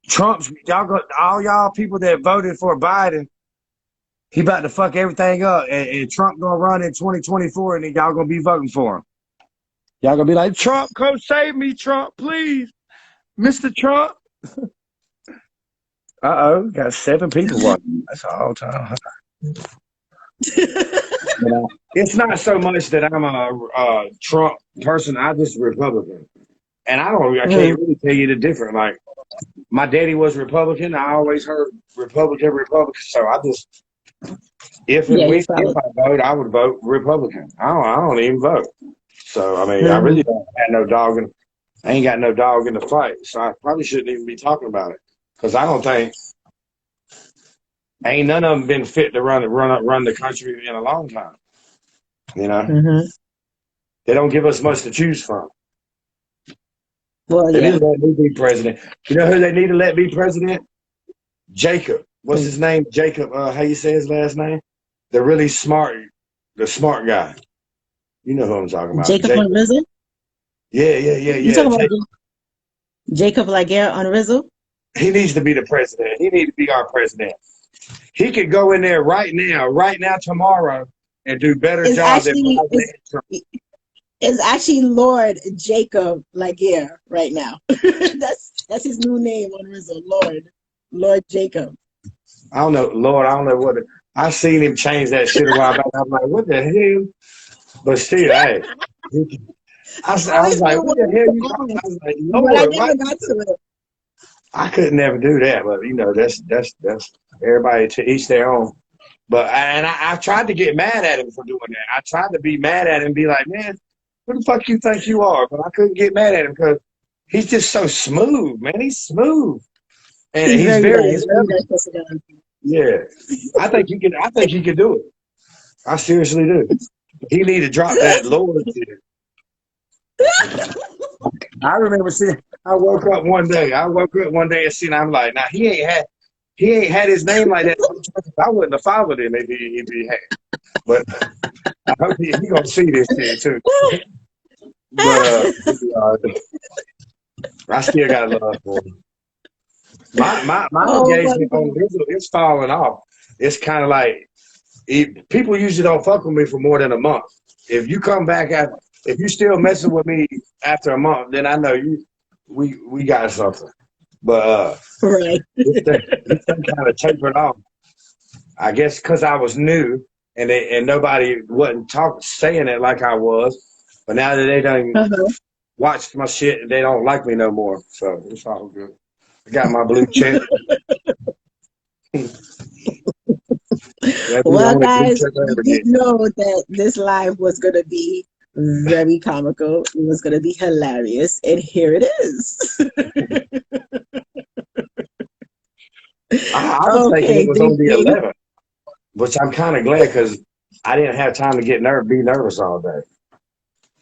Trump's y'all got all y'all people that voted for Biden. He about to fuck everything up, and Trump gonna run in 2024, and then y'all gonna be voting for him. Y'all gonna be like, Trump, come save me, Trump, please, Mr. Trump. Got 7 people watching. That's all time. It's not so much that I'm a Trump person. I just Republican, and I Mhm. can't really tell you the difference. Like my daddy was Republican. I always heard Republican, Republican. So I just Yeah, you're if solid. I vote, I would vote Republican. I don't even vote. So I mean, I Mhm. really don't have no dog in. I ain't got no dog in the fight. So I probably shouldn't even be talking about it because I don't think ain't none of them been fit to run the country in a long time. You know, Mhm. they don't give us much to choose from. Well, They need yeah. to let me be president. You know who they need to let be president? Jacob. What's his name? Jacob. How you say his last name? The really smart, the smart guy. You know who I'm talking about. Jacob on Jacob. Rizzo? Yeah, yeah, yeah, You yeah. talking about Jacob. Jacob Laguerre on Rizzo? He needs to be the president. He needs to be our president. He could go in there right now, tomorrow, and do better Is job than actually Biden and Trump. is actually Lord Jacob Laguerre right now. that's his new name on Rizzo. Lord Jacob. I don't know, Lord. I don't know what. I seen him change that shit a while back. I'm like, what the hell? But still, hey, I I was was like, gonna what want the hell? to I ask, was like, but I Lord, why? never got to it. I could never do that, but that's everybody to each their own. But I tried to get mad at him for doing that. I tried to be mad at him and be like, man, who the fuck you think you are? But I couldn't get mad at him because he's just so smooth, man. He's smooth and He's he's very very nice intelligent. personality. Yeah, I think he can. I think he can do it. I seriously do. He need to drop that Lord shit. I remember seeing. I woke up one day. And seen. I'm like, now he ain't had his name like that. I wouldn't have followed him if he had. But I hope he gonna see this shit too. But I still got love for him. My Oh my engagement on god. Rizzo is falling off. It's kind of like people usually don't fuck with me for more than a month. If you come back after, if you still messing with me after a month, then I know we got something. But Right. this thing kind of tapered off. I guess because I was new and nobody wasn't saying it like I was. But now that they done Uh-huh. watched my shit, they don't like me no more. So it's all good. I got my blue check. That'd be the Well, only blue guys, check I you ever did get. know that this live was going to be very comical. It was going to be hilarious. And here it is. I was thinking it Okay, was on the 11th, which I'm kind of glad because I didn't have time to be nervous all day.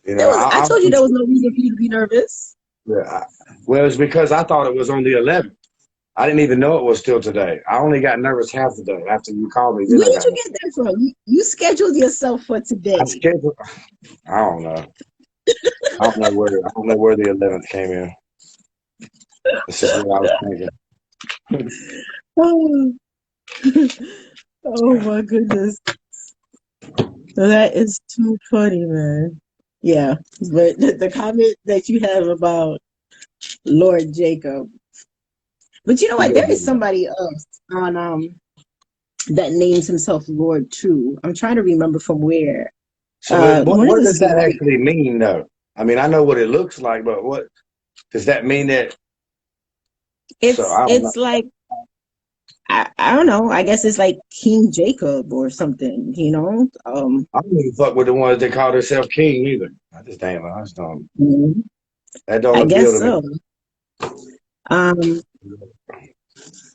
You know, I told you there was no reason for you to be nervous. Yeah. Well, it's because I thought it was on the 11th. I didn't even know it was still today. I only got nervous half the day. After you called me, then Where I did got you nervous. get that from? You scheduled yourself for I today. scheduled. I don't know. I don't know where the 11th came in. This is what I was thinking. Oh, oh my goodness. That is too funny, man. Yeah, but the comment that you have about Lord Jacob. But you know He what? go There is big one. somebody else on that names himself Lord too. I'm trying to remember from where. So One of what the does that celebrities. actually mean, though? I mean, I know what it looks like, but what does that mean? That so I don't know. It's like I don't know. I guess it's like King Jacob or something, you know? I don't even fuck with the ones that call themselves king either. I just don't. Mhm. That don't I appeal guess to me. so. Um,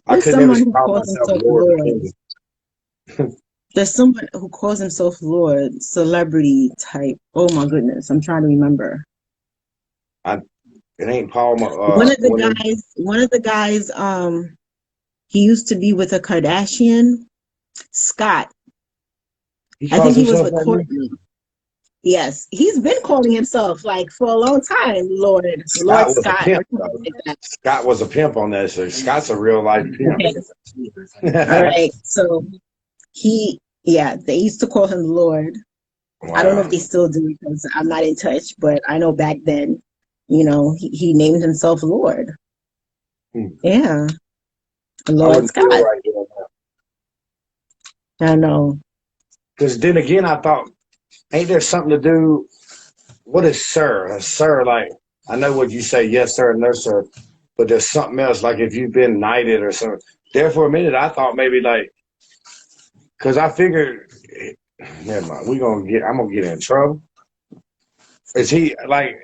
I there's could never someone who call calls myself himself Lord or Lord. King. There's someone who calls himself Lord, celebrity type. Oh my goodness, I'm trying to remember. I it ain't Paul. One of the guys, he used to be with a Kardashian, Scott. He I calls think he was himself with that now. Courtney. Yes, he's been calling himself like for a long time, Lord Scott was a Scott pimp, or something though. like that. Scott was a pimp on that shit. Scott's a real life pimp. Okay, all right. So yeah, they used to call him Lord. I don't know if Wow. they still do because I'm not in touch, but I know back then, he named himself Lord. Hmm. Yeah, I Lord wouldn't feel Scott. right doing that. I know. Because then again, I thought, ain't there something to do? What is sir? Sir, like, I know what you say, yes, sir, no, sir. But there's something else, like if you've been knighted or something. There for a minute, I thought maybe like, because I figured, never mind, I'm going to get in trouble. Is he like,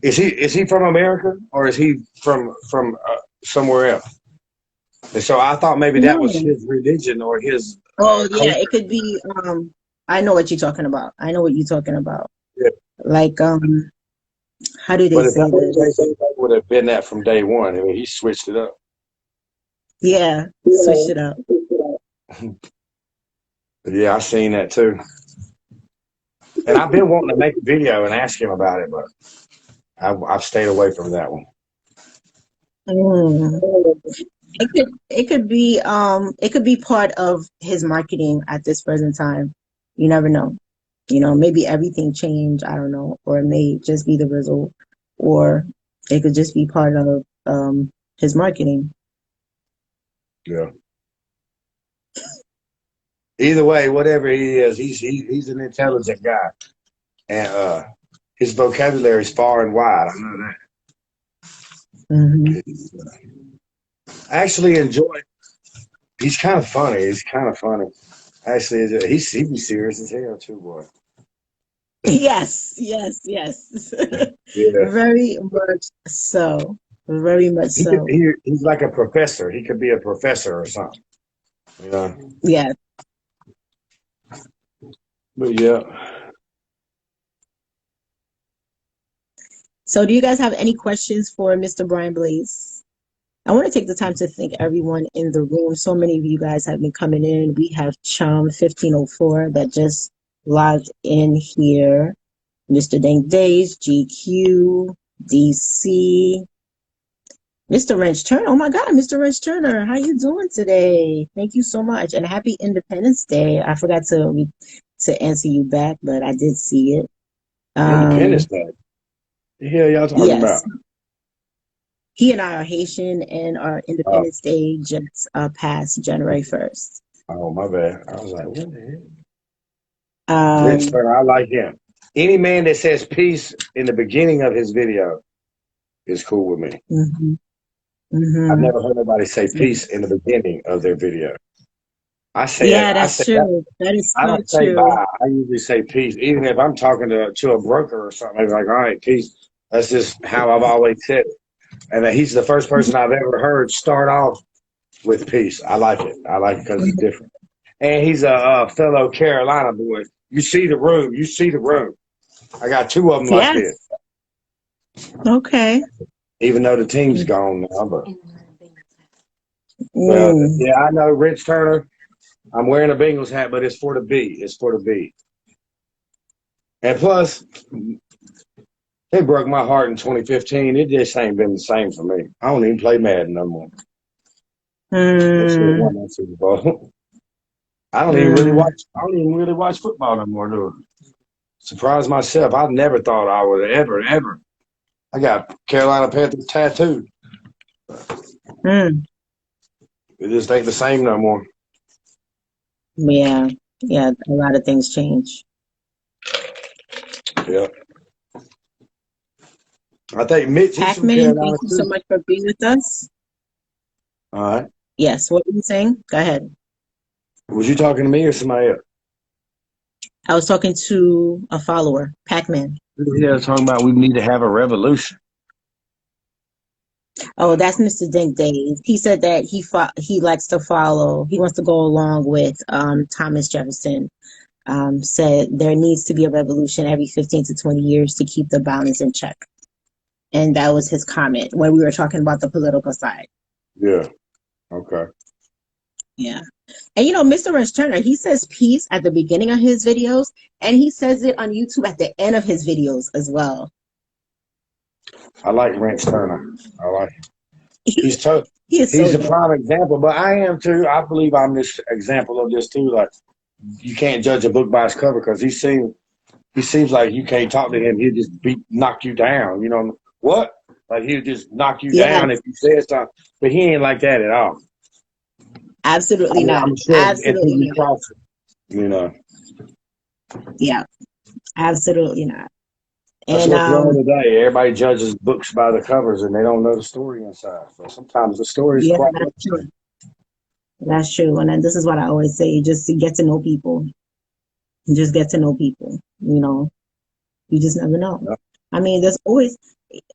is he from America or is he from somewhere else? And so I thought maybe that was No. his religion or his Oh yeah, it culture. could be. I know what you're talking about. I know what you're talking about. Yeah. Like how do they But if that say was the case, this? it would have been that from day one. I mean, he switched it up. Yeah, switch it up. But yeah, I seen that too. And I've been wanting to make a video and ask him about it, but I've stayed away from that one. Mm. It could be part of his marketing at this present time. You never know. Maybe everything changed, I don't know, or it may just be the result, or it could just be part of his marketing. Yeah. Either way, whatever he is, he's an intelligent guy, and his vocabulary is far and wide. I know Hmm. that. I actually enjoy. He's kind of funny. He's kind of funny. Actually, he be serious as hell too, boy. Yes, yes, yes. Yeah. Very much so. Very much so. He's like a professor. He could be a professor or something. You know. Yeah. But yeah. So do you guys have any questions for Mr. Brian Blaze? I want to take the time to thank everyone in the room. So many of you guys have been coming in. We have Chum 1504 that just logged in here. Mr. Dank Days, GQ, DC, Mr. Wrench Turner. Oh my God, Mr. Wrench Turner, how you doing today? Thank you so much, and happy Independence Day. I forgot to answer you back, but I did see it. Independence Day. The hell y'all talking Yes, about? he and I are Haitian, and our Oh, Independence Day just passed January 1st. oh, my bad. I was like, what the hell? Rich Um, Turner, I like him. Any man that says peace in the beginning of his video is cool with me. mhm, I've mhm. never heard nobody say peace in the beginning of their video. Yeah, I that's say that. true. That is I so don't say true. bye. I usually say peace. Even if I'm talking to a broker or something, I'm like, all right, peace. That's just how I've always said it. And he's the first person I've ever heard start off with peace. I like it. I like it because it's different. And he's a fellow Carolina boy. You see the room. You see the room. I got two of them like this. Yes, Okay. even though the team's gone now. But well, Mm. yeah, I know Rich Turner. I'm wearing a Bengals hat, but it's for the beat. It's for the beat. And plus, it broke my heart in 2015. It just ain't been the same for me. I don't even play Madden no more. They should have Mm. won that Super Bowl. I don't even really Mm. watch. I don't even really watch football no more. Do I? Surprise myself. I never thought I would ever. I got Carolina Panthers tattooed. Mm. It just ain't the same no more. Yeah. Yeah. A lot of things change. Yeah. I think Mitch, he's from Pac-Man, thank Carolina you so too. much for being with us. All right. Yes. What were you saying? Go ahead. Was you talking to me or somebody else? I was talking to a follower, Pac-Man. Yeah, talking about we need to have a revolution. Oh, that's Mr. Dink Dave. He said that he likes to follow. He wants to go along with Thomas Jefferson. Said there needs to be a revolution every 15 to 20 years to keep the balance in check. And that was his comment when we were talking about the political side. Yeah. Okay. Yeah. And Mr. Rich Turner, he says peace at the beginning of his videos, and he says it on YouTube at the end of his videos as well. I like Rance Turner. I like him. He's tough. He is so He's a dope. prime example, but I am too. I believe I'm this example of this too. Like you can't judge a book by its cover because he seems like you can't talk to him. He'll just knock you down. You know what? Like he'll just knock you Yes, down if you say something. But he ain't like that at all. absolutely not. I'm sure until Absolutely you not. cross it, you know. Yeah, absolutely not. That's And what's wrong today. Everybody judges books by the covers and they don't know the story inside. So sometimes the story is yeah, quite that's true. interesting. That's true. And then this is what I always say, just to get to know people. Just get to know people. You just never know. Yeah. I mean, there's always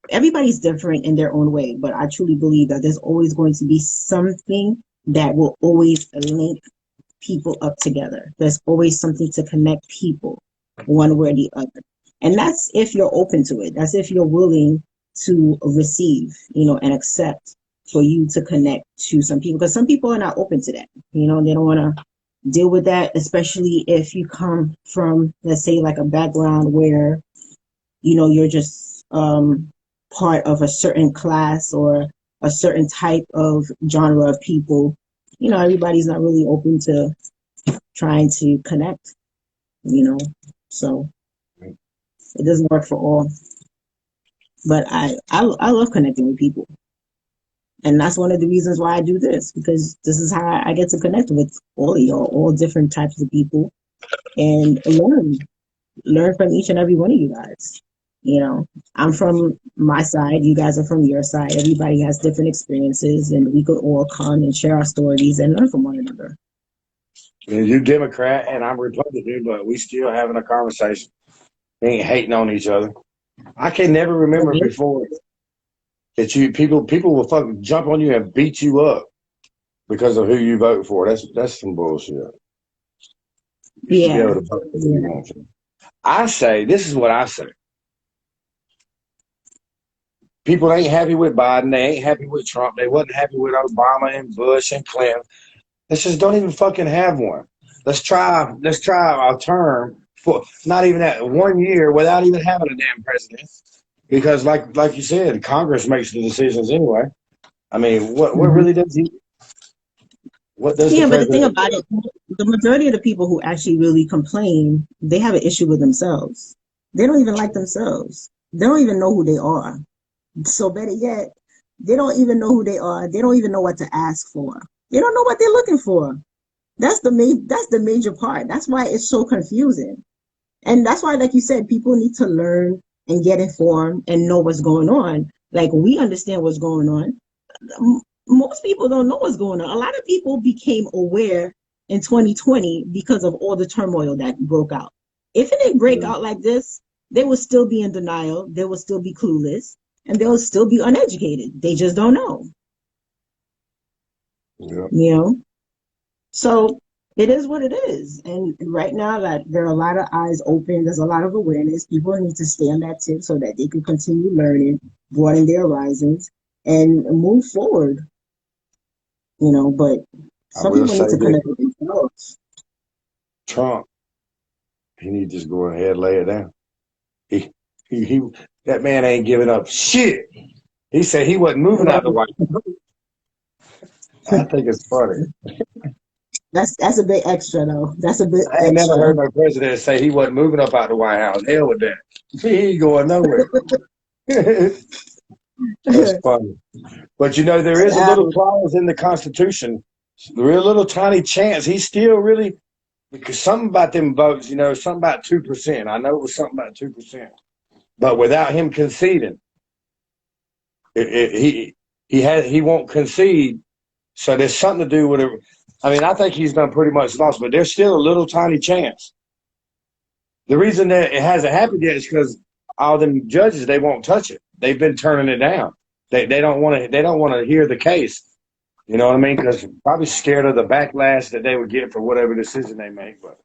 everybody's different in their own way, but I truly believe that there's always going to be something that will always link people up together. There's always something to connect people one way or the other. And that's if you're open to it. That's if you're willing to receive, and accept for you to connect to some people. Because some people are not open to that. They don't want to deal with that, especially if you come from, let's say, like a background where, you're just part of a certain class or a certain type of genre of people. Everybody's not really open to trying to connect, so it doesn't work for all. But I love connecting with people. And that's one of the reasons why I do this, because this is how I get to connect with all of y'all, all different types of people, and learn from each and every one of you guys. I'm from my side, you guys are from your side. Everybody has different experiences, and we could all come and share our stories and learn from one another. And you Democrat and I'm Republican, but we still having a conversation. We ain't hating on each other. I can never remember Right? before that you people will fucking jump on you and beat you up because of who you vote for. That's some bullshit. You should be Yeah. able to vote for who you Yeah. want to. I say this is what I say. People ain't happy with Biden. They ain't happy with Trump. They wasn't happy with Obama and Bush and Clinton. Let's just don't even fucking have one. Let's try a term for not even that 1 year without even having a damn president. Because like you said, Congress makes the decisions anyway. I mean, what Mhm. really does he? What does the Yeah, but the thing president about do? it, the majority of the people who actually really complain, they have an issue with themselves. They don't even like themselves. They don't even know who they are. So better yet, they don't even know who they are. They don't even know what to ask for. They don't know what they're looking for. That's the major part. That's why it's so confusing. And that's why, like you said, people need to learn and get informed and know what's going on. Like we understand what's going on. Most people don't know what's going on. A lot of people became aware in 2020 because of all the turmoil that broke out. If it didn't break Yeah, out like this, they would still be in denial. They would still be clueless, and they'll still be uneducated. They just don't know, yeah. you know? So it is what it is. And right now that there are a lot of eyes open, there's a lot of awareness. People need to stay on that tip so that they can continue learning, broaden their horizons, and move forward. But I some will people say need to this: connect with themselves. Trump, he need to just go ahead and lay it down. He that man ain't giving up shit. He said he wasn't moving out the White House. I think it's funny. That's a bit extra though. That's a bit I ain't never extra. heard no president say he wasn't moving up out the White House. Hell with that. He ain't going nowhere. That's funny. But there is a little Um, clause in the Constitution, a real little tiny chance. He's still really, because something about them votes, something about 2%. I know it was something about 2%. But without him conceding, he won't concede. So there's something to do with it. I mean, I think he's done pretty much lost, but there's still a little tiny chance. The reason that it hasn't happened yet is because all them judges, they won't touch it. They've been turning it down. They don't want to. They don't want to hear the case. You know what I mean? Because probably scared of the backlash that they would get for whatever decision they make. But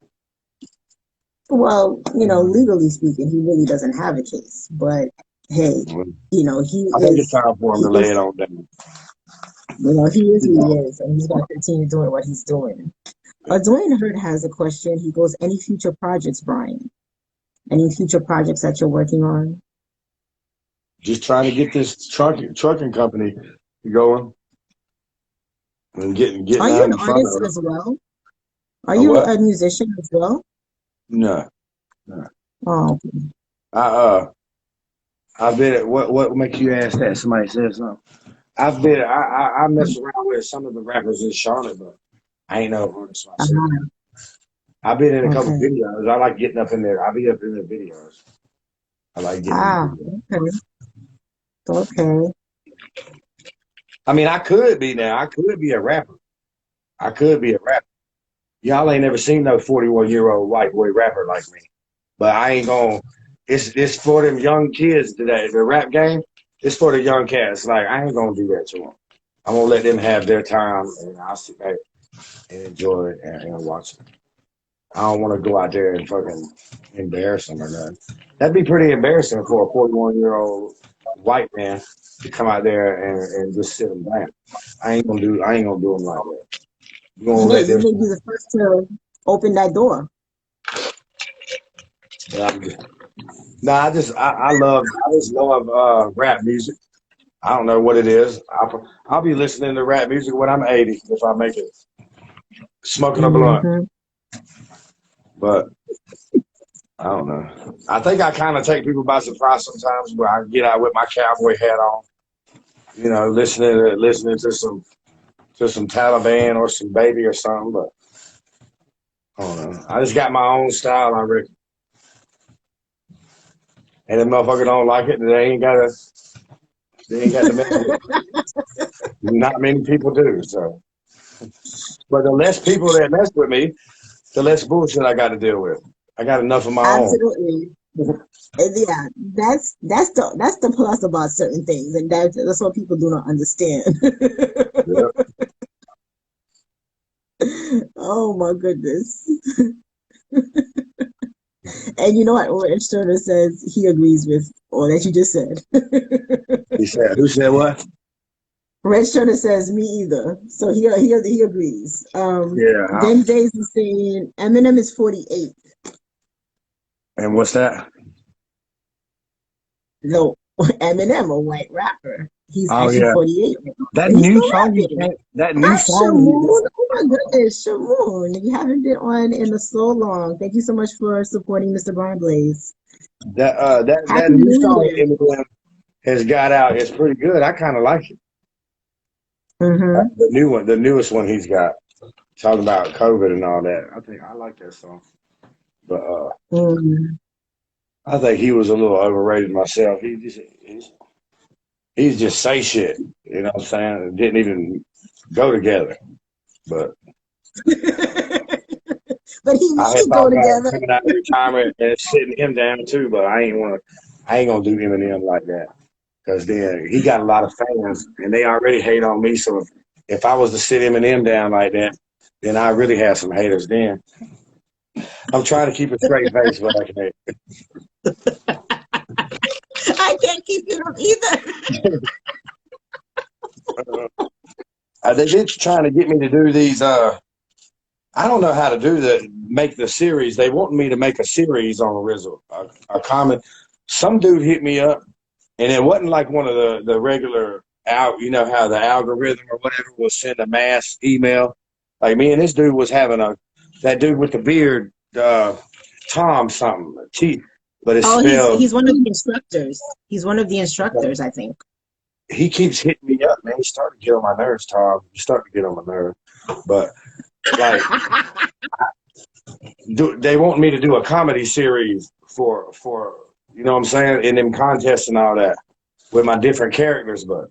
well, legally speaking, he really doesn't have a case. But hey, he I think it's is time for him he to lay it is on down. he is who he is, and he's going to continue doing what he's doing. Dwayne Hurt has a question. He goes, any future projects, Brian? Any future projects that you're working on? Just trying to get this trucking company going and getting Are you out an in front artist of it. as well? Are A you what? a musician as well? No, no. Oh, I I've been at what makes you ask that? Somebody said something. I mess around with some of the rappers in Charlotte, but I ain't no artist myself. uh-huh. I've been in a couple Okay. videos. I like getting up in there. I'll be up in the videos. I like getting in the Ah, videos. okay. Okay. I mean, I could be now. I could be a rapper. I could be a rapper. Y'all ain't never seen no 41-year-old white boy rapper like me. But I ain't gonna. It's for them young kids today. The rap game. It's for the young cats. Like I ain't gonna do that to them. I'm gonna let them have their time, and I'll sit back and enjoy it and watch it. I don't want to go out there and fucking embarrass them or nothing. That'd be pretty embarrassing for a 41-year-old white man to come out there and just sit them down. I ain't gonna do them like that. You gonna Hey, let you them. may be the first to open that door. Nah, I just love rap music. I don't know what it is. I'll be listening to rap music when I'm 80 if I make it, smoking a blunt. Hmm. But I don't know. I think I kind of take people by surprise sometimes where I get out with my cowboy hat on, listening to some Taliban or some Baby or something. But I don't know. I just got my own style, I reckon. And if motherfucker don't like it, they ain't got to mess with it. Not many people do. So, but the less people that mess with me, the less bullshit I got to deal with. I got enough of my own. Absolutely. And yeah, that's the plus about certain things, and that's what people do not understand. Yeah. Oh my goodness. And you know what? Orange Turner says he agrees with all that you just said. Who said what? Red Turner says me either. So he agrees. Yeah. James Days is saying Eminem is 48. And what's that? No, Eminem, a white rapper. He's Oh actually yeah, 48 right now. that And he's new still song he rapping. came. That new Ah, song. Shamoon. Oh my goodness, Shamoon. You haven't been on in so long. Thank you so much for supporting Mr. Brian Blaze. That Happy new New song Year. Eminem has got out. It's pretty good. I kind of like it. Mm-hmm. The newest one he's got, talking about COVID and all that. I think I like that song, but Mm-hmm. I think he was a little overrated myself. He's just say shit. You know what I'm saying? It didn't even go together. But But he I made had it go thought about together. coming out of retirement and sitting him down too. But I ain't gonna do Eminem like that. Because then he got a lot of fans and they already hate on me. So if I was to sit Eminem down like that, then I really had some haters then. I'm trying to keep a straight face, but I can't. I can't keep it up either. They did trying to get me to do these. I don't know how to make the series. They want me to make a series on Rizzle. A comment. Some dude hit me up, and it wasn't like one of the regular out. You know how the algorithm or whatever will send a mass email. Like me and this dude was having that dude with the beard, Tom something, but it's spelled. He's one of the instructors. He's one of the instructors, I think. He keeps hitting me up, man. He's starting to get on my nerves, Tom. He's starting to get on my nerves, but. Like, they want me to do a comedy series for you know what I'm saying, in them contests and all that with my different characters, but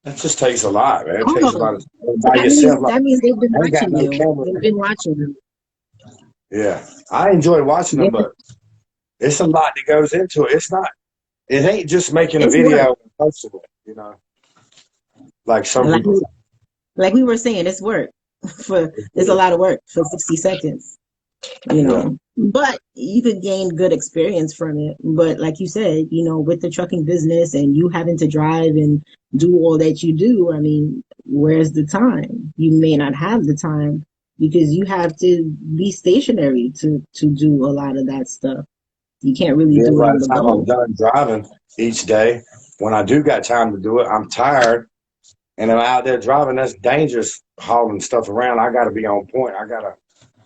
that just takes a lot, man. It takes a lot of by yourself. That means they've been watching no you. camera. They've been watching you. Yeah, I enjoy watching them, but it's a lot that goes into it. It ain't just making a video and posting it, you know. Like some people. Like we were saying, it's work. It's a lot of work for 60 seconds, you know. But you could gain good experience from it. But like you said, you know, with the trucking business and you having to drive and do all that you do, I mean, where's the time? You may not have the time because you have to be stationary to do a lot of that stuff. You can't really do it on the go. By the time I'm done driving each day, when I do got time to do it, I'm tired. And I'm out there driving. That's dangerous, hauling stuff around. I got to be on point. I got to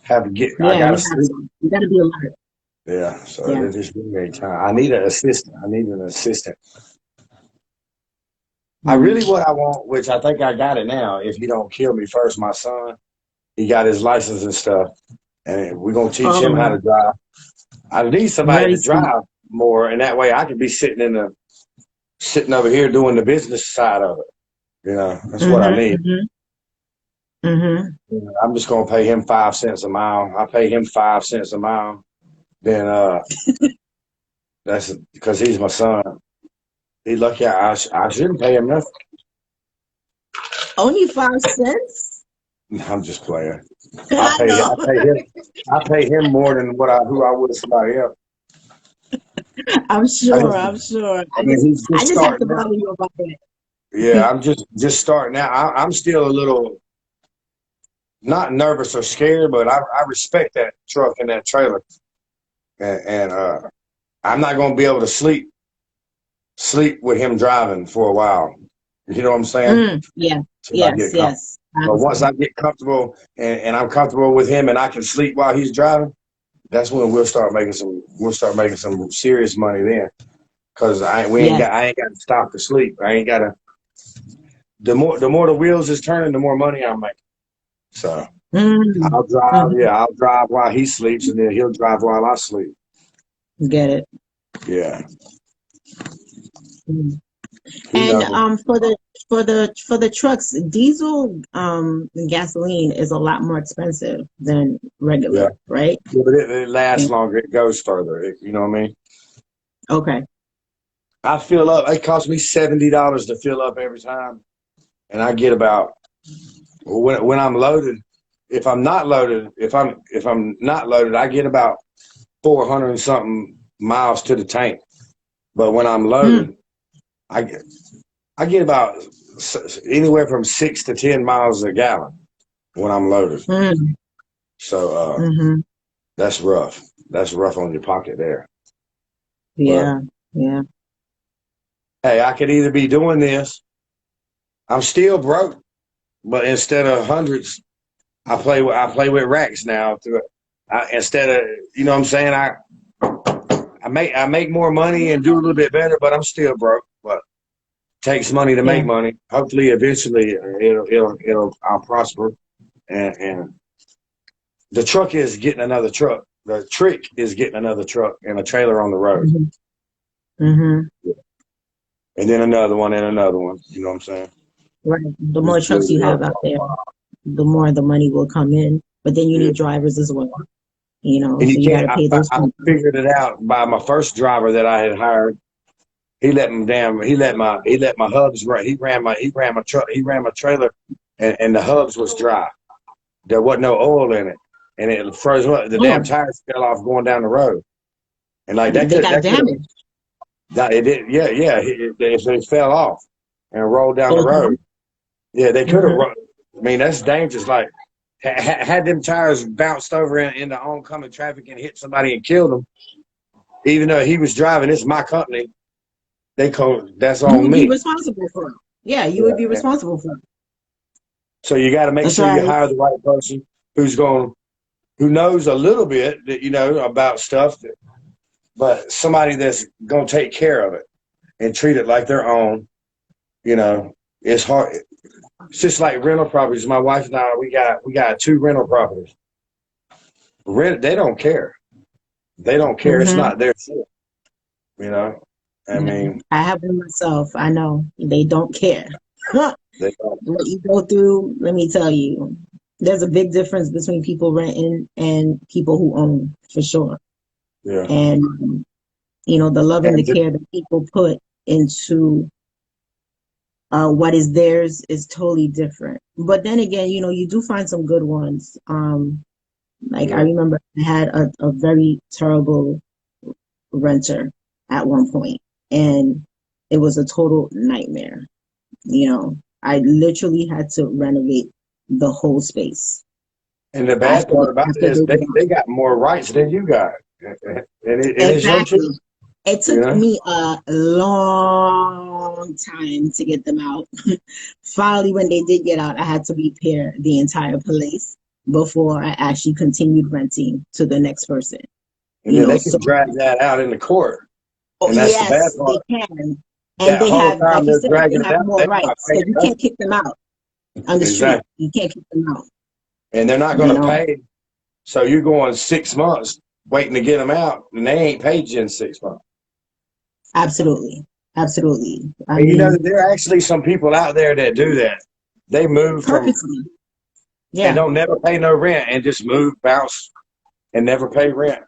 I got to sleep. You got to be alert. Yeah. So it just really ain't time. I need an assistant. I really what I want, which I think I got it now. If he don't kill me first, my son, he got his license and stuff, and we're gonna teach him how to drive. I need somebody to drive more, and that way I can be sitting over here doing the business side of it. You know, that's what I need. I'm just gonna pay him 5 cents a mile. I pay him 5 cents a mile. Then that's because he's my son. He's lucky. I shouldn't pay him nothing. Only 5 cents? I'm just playing. I pay him more than who I would somebody else. I'm sure. I just have to bother you about that. Yeah, I'm just starting out. I'm still a little not nervous or scared, but I respect that truck and that trailer, and I'm not gonna be able to sleep with him driving for a while. You know what I'm saying? Yes. But once I get comfortable and I'm comfortable with him and I can sleep while he's driving, that's when we'll start making some serious money then. Cause I ain't got to stop to sleep. I ain't got to. The more the wheels is turning, the more money I'm making. So I'll drive. Yeah, I'll drive while he sleeps, and then he'll drive while I sleep. Get it? Yeah. And for the trucks, diesel gasoline is a lot more expensive than regular, right? Yeah, but it lasts longer. It goes further. You know what I mean? Okay. I fill up. It costs me $70 to fill up every time, and I get about when I'm loaded. If I'm not loaded, I get about 400 and something miles to the tank. But when I'm loaded, I get about anywhere from 6 to 10 miles a gallon when I'm loaded. So that's rough. That's rough on your pocket there. Yeah. Hey, I could either be doing this. I'm still broke, but instead of hundreds, I play with racks now. Instead of, you know what I'm saying, I make more money and do a little bit better, but I'm still broke. But it takes money to make money. Hopefully, eventually, I'll prosper. And the truck is getting another truck. The trick is getting another truck and a trailer on the road. And then another one and another one. You know what I'm saying? Right. The more trucks you have out there, the more the money will come in. But then you need drivers as well. You know, and so you got to pay those people. I figured it out by my first driver that I had hired. He let my hubs run. He ran my truck. He ran my trailer, and the hubs was dry. there wasn't no oil in it, and it froze up. The damn Oh, tires fell off going down the road, and like they got that could damaged. have it did yeah it fell off and rolled down the Okay. road. Yeah, they could have. Hmm. I mean, that's dangerous. Like had them tires bounced over in the oncoming traffic and hit somebody and killed them, even though he was driving. It's my company. That's You on would be me. responsible for it. Yeah, you would be Yeah. responsible for it. So you got to make That's sure you right. hire the right person who knows a little bit that about stuff, but somebody that's gonna take care of it and treat it like their own. You know, it's hard. It's just like rental properties. My wife and I, we got 2 rental properties. They don't care. They don't care. It's Hmm. not their shit. You know, I Yeah. mean, I have one myself. I know they don't care. they don't. What you go through, let me tell you, there's a big difference between people renting and people who own, for sure. Yeah, And the love and the and just, care that people put into what is theirs is totally different. But then again, you do find some good ones. Like I yeah. remember I had a very terrible renter at one point, and it was a total nightmare. I literally had to renovate the whole space And the bad after part about it after is they they, got they got more rights than you got, and it's your exactly. truth. It You took know, me a long time to get them out. Finally, when they did get out, I had to repair the entire place before I actually continued renting to the next person. and then they So, can drag that out in the court, oh, and that's the bad yes, they part. can. And That they whole have, time like you they're said, they dragging it have out, more they're not rights paying because you nothing. can't kick them out on the street. Exactly, You can't kick them out, and they're not going you to know? pay. So you're going 6 months waiting to get them out, and they ain't paid you in 6 months. Absolutely. Absolutely. I And mean, there are actually some people out there that do that. They move from purposely. and Yeah. don't never pay no rent and just move, bounce, and never pay rent.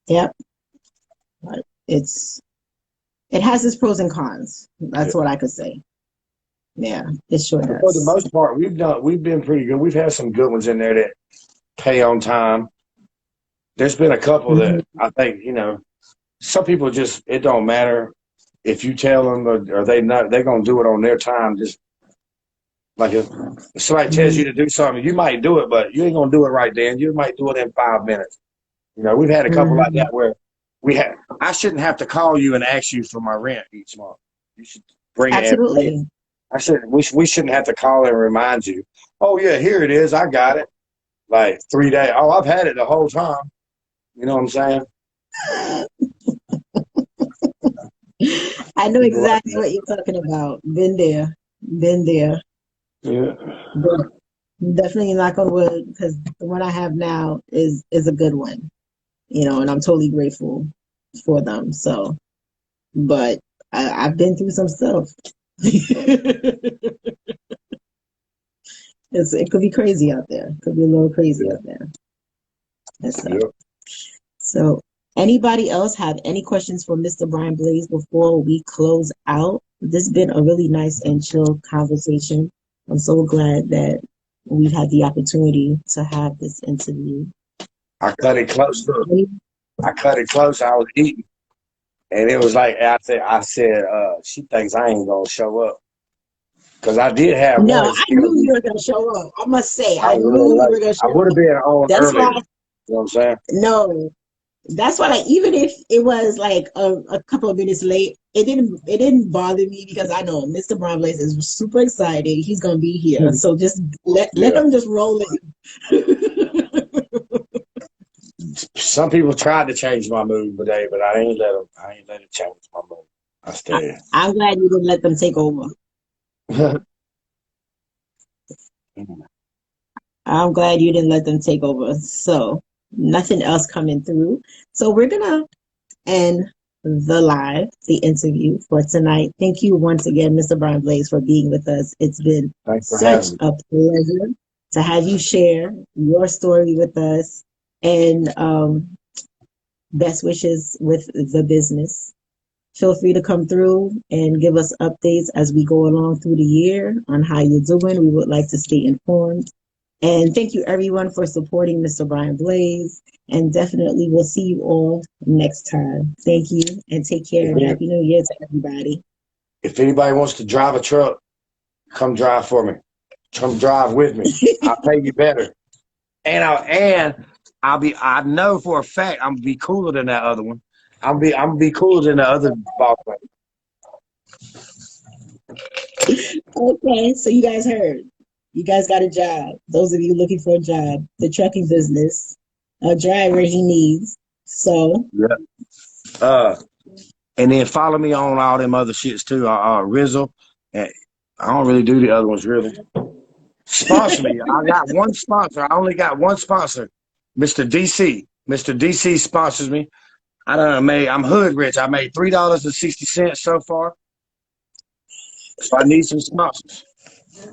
Yep. But it has its pros and cons. Yeah. That's what I could say. Yeah, it sure But for the does. most part, we've been pretty good. We've had some good ones in there that pay on time. There's been a couple Hmm. that I think some people just it don't matter if you tell them or they not they're gonna do it on their time. Just like if somebody tells Hmm. you to do something, you might do it, but you ain't gonna do it right then. You might do it in 5 minutes. We've had a couple like Hmm. that where I shouldn't have to call you and ask you for my rent each month. You should bring it and pay it. Absolutely. We shouldn't have to call and remind you. Oh yeah, here it is. I got it. Like 3 days. Oh, I've had it the whole time. You know what I'm saying? I know People like exactly that. what you're talking about. Been there. Been there. Yeah. But definitely knock on wood because the one I have now is a good one. And I'm totally grateful for them. So, but I've been through some stuff. It could be crazy out there. It could be a little crazy Yeah. out there. And stuff. Yeah. So, anybody else have any questions for Mr. Brian Blaze before we close out? This has been a really nice and chill conversation. I'm so glad that we've had the opportunity to have this interview. I cut it close. Look, I cut it close. I was eating. And it was like I said, she thinks I ain't gonna show up. Because I did have No, one I knew scheduled. you were going to show up. I must say, I I was a little knew you were late. going to I show would have up. been on That's earlier. why, You know what I'm saying? no, that's why, like, even if it was like a couple of minutes late, it didn't bother me because I know Mr. Brown Blaze is super excited. He's gonna be here, so just let Yeah. him just roll in. Some people tried to change my mood today, but I ain't let them. I ain't let it change my mood. I stay. I'm glad you didn't let them take over. I'm glad you didn't let them take over. So nothing else coming through. So we're gonna end the interview for tonight. Thank you once again, Mr. Brian Blaze, for being with us. It's been Thanks for such having me. a pleasure to have you share your story with us and best wishes with the business. Feel free to come through and give us updates as we go along through the year on how you're doing. We would like to stay informed. And thank you everyone for supporting Mr. Brian Blaze. And definitely we'll see you all next time. Thank you and take care and Happy New Year to everybody. If anybody wants to drive a truck, come drive for me. Come drive with me. I'll pay you better. And I know for a fact I'm gonna be cooler than that other one. I'm gonna be cooler than the other ball player. Okay, so you guys heard. You guys got a job. Those of you looking for a job, the trucking business, a driver he needs. So yeah. And then follow me on all them other shits too. Rizzle. And I don't really do the other ones really. Sponsor me. I got one sponsor. I only got one sponsor. Mr. DC. Mr. DC sponsors me. I'm hood rich. I made $3.60 so far. So I need some sponsors.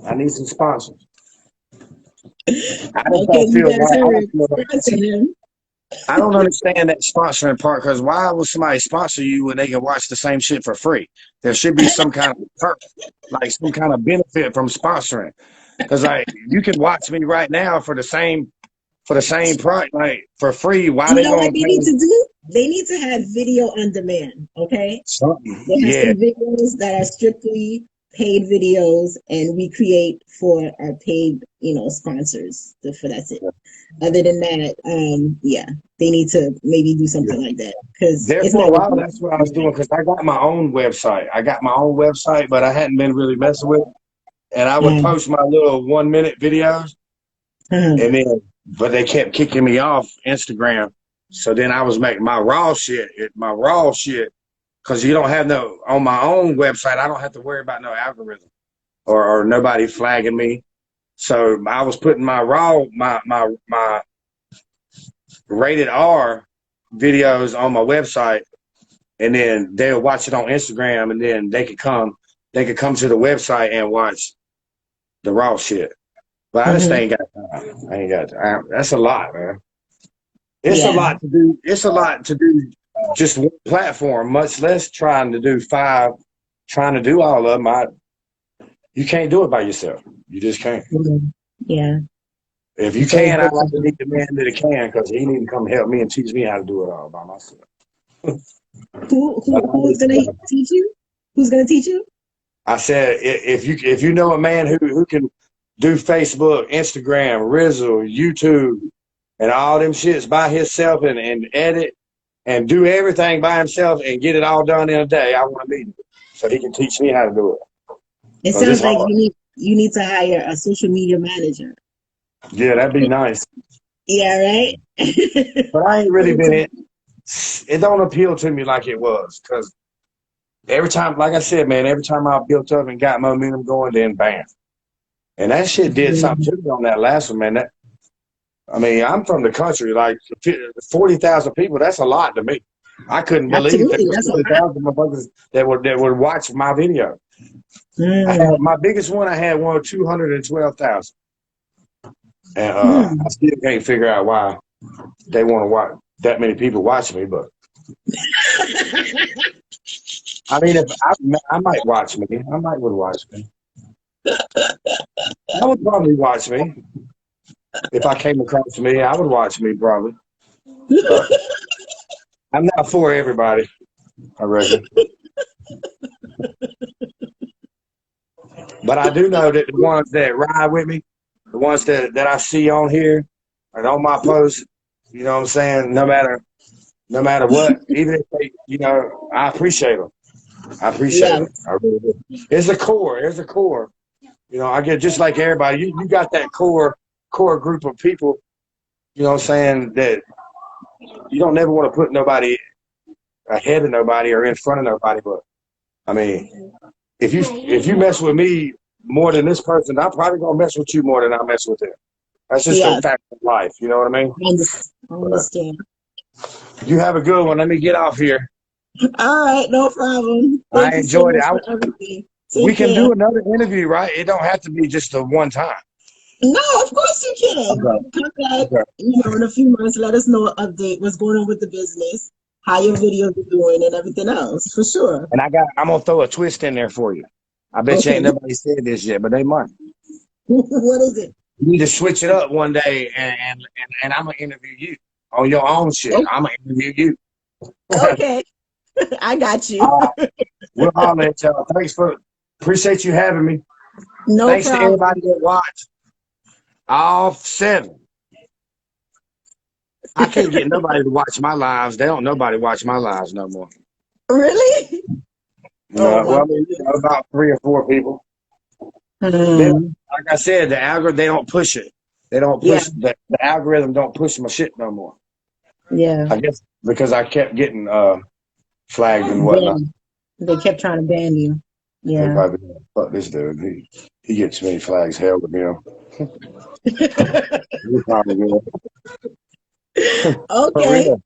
I need some sponsors. I just don't feel right. I don't understand that sponsoring part, because why would somebody sponsor you when they can watch the same shit for free? There should be some kind of perk, like some kind of benefit from sponsoring. Because you can watch me right now for the same price, like for free. Why they what they need to do? They need to have video on demand. Okay, they have some videos that are strictly paid videos, and we create for our paid, sponsors. For that's it. Other than that, they need to maybe do something like that. Because for a while, that's what I was doing. Because I got my own website. But I hadn't been really messing with it. And I would post my little 1 minute videos, and but they kept kicking me off Instagram. So then I was making my raw shit, because you don't have on my own website, I don't have to worry about no algorithm or nobody flagging me. So I was putting my my rated R videos on my website, and then they'll watch it on Instagram, and then they could come to the website and watch the raw shit. But I just ain't got time. I ain't got time. That's a lot, man. It's a lot to do. It's a lot to do just one platform, much less trying to do 5, trying to do all of them. You can't do it by yourself. You just can't. Yeah. If you can, I like to meet the man that can, because he need to come help me and teach me how to do it all by myself. Who's going to teach you? Who's going to teach you? I said, if you know a man who can do Facebook, Instagram, Rizzle, YouTube, and all them shits by himself, and edit and do everything by himself and get it all done in a day, I want to meet him so he can teach me how to do it. It sounds like you need to hire a social media manager. Yeah, that'd be nice. Yeah, right? But I ain't really been in. It don't appeal to me like it was, because every time, like I said, man, every time I built up and got momentum going, then bam. And that shit did something to me on that last one, man. I'm from the country, like 40,000 people. That's a lot to me. I couldn't believe there was 40,000 motherfuckers that would watch my video. My biggest one, I had one with 212,000. And I still can't figure out why they want to watch that many people watch me, but if I might watch me. I might would watch me. I would probably watch me. If I came across me, I would watch me probably. But I'm not for everybody, I reckon. But I do know that the ones that ride with me, the ones that I see on here and on my posts, you know what I'm saying? No matter what, even if they, I appreciate them. I appreciate them. I really do. It's a core. There's a core. I get just like everybody. You got that core group of people, you know what I'm saying, that you don't never want to put nobody ahead of nobody or in front of nobody. But if you mess with me more than this person, I'm probably gonna mess with you more than I mess with them. That's just a fact of life. You know what I mean? I understand. You have a good one. Let me get off here. All right, no problem. I enjoyed it. We can do another interview, right? It don't have to be just the one time. No, of course you can. Come back, in a few months, let us know an update, what's going on with the business, how your videos are doing, and everything else, for sure. And I'm gonna throw a twist in there for you. I bet you ain't nobody said this yet, but they might. What is it? You need to switch it up one day, and I'm gonna interview you on your own shit. Oh, I'm gonna interview you. okay. I got you. We'll holler at y'all. Appreciate you having me. No Thanks to problem. everybody that watched. All 7. I can't get nobody to watch my lives. They don't nobody watch my lives no more. Really? Oh No, my well, I mean, about 3 or 4 people. They don't, goodness. like I said, the algorithm, they don't push it. They don't Yeah, push the algorithm don't push my shit no more. yeah. I guess because I kept getting flagged and whatnot. Ban. They kept trying to ban you. They Yeah. probably fuck this dude. He gets many flags. Hell with him. He probably will. For Okay. real.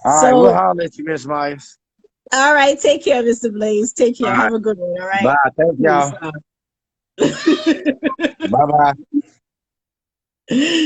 All right, we'll So, holler at you, Miss Myers. all right. Take care, Mr. Blaze. Take All care. right, Have a good one. All right. bye. Thank Peace y'all. out. Bye bye.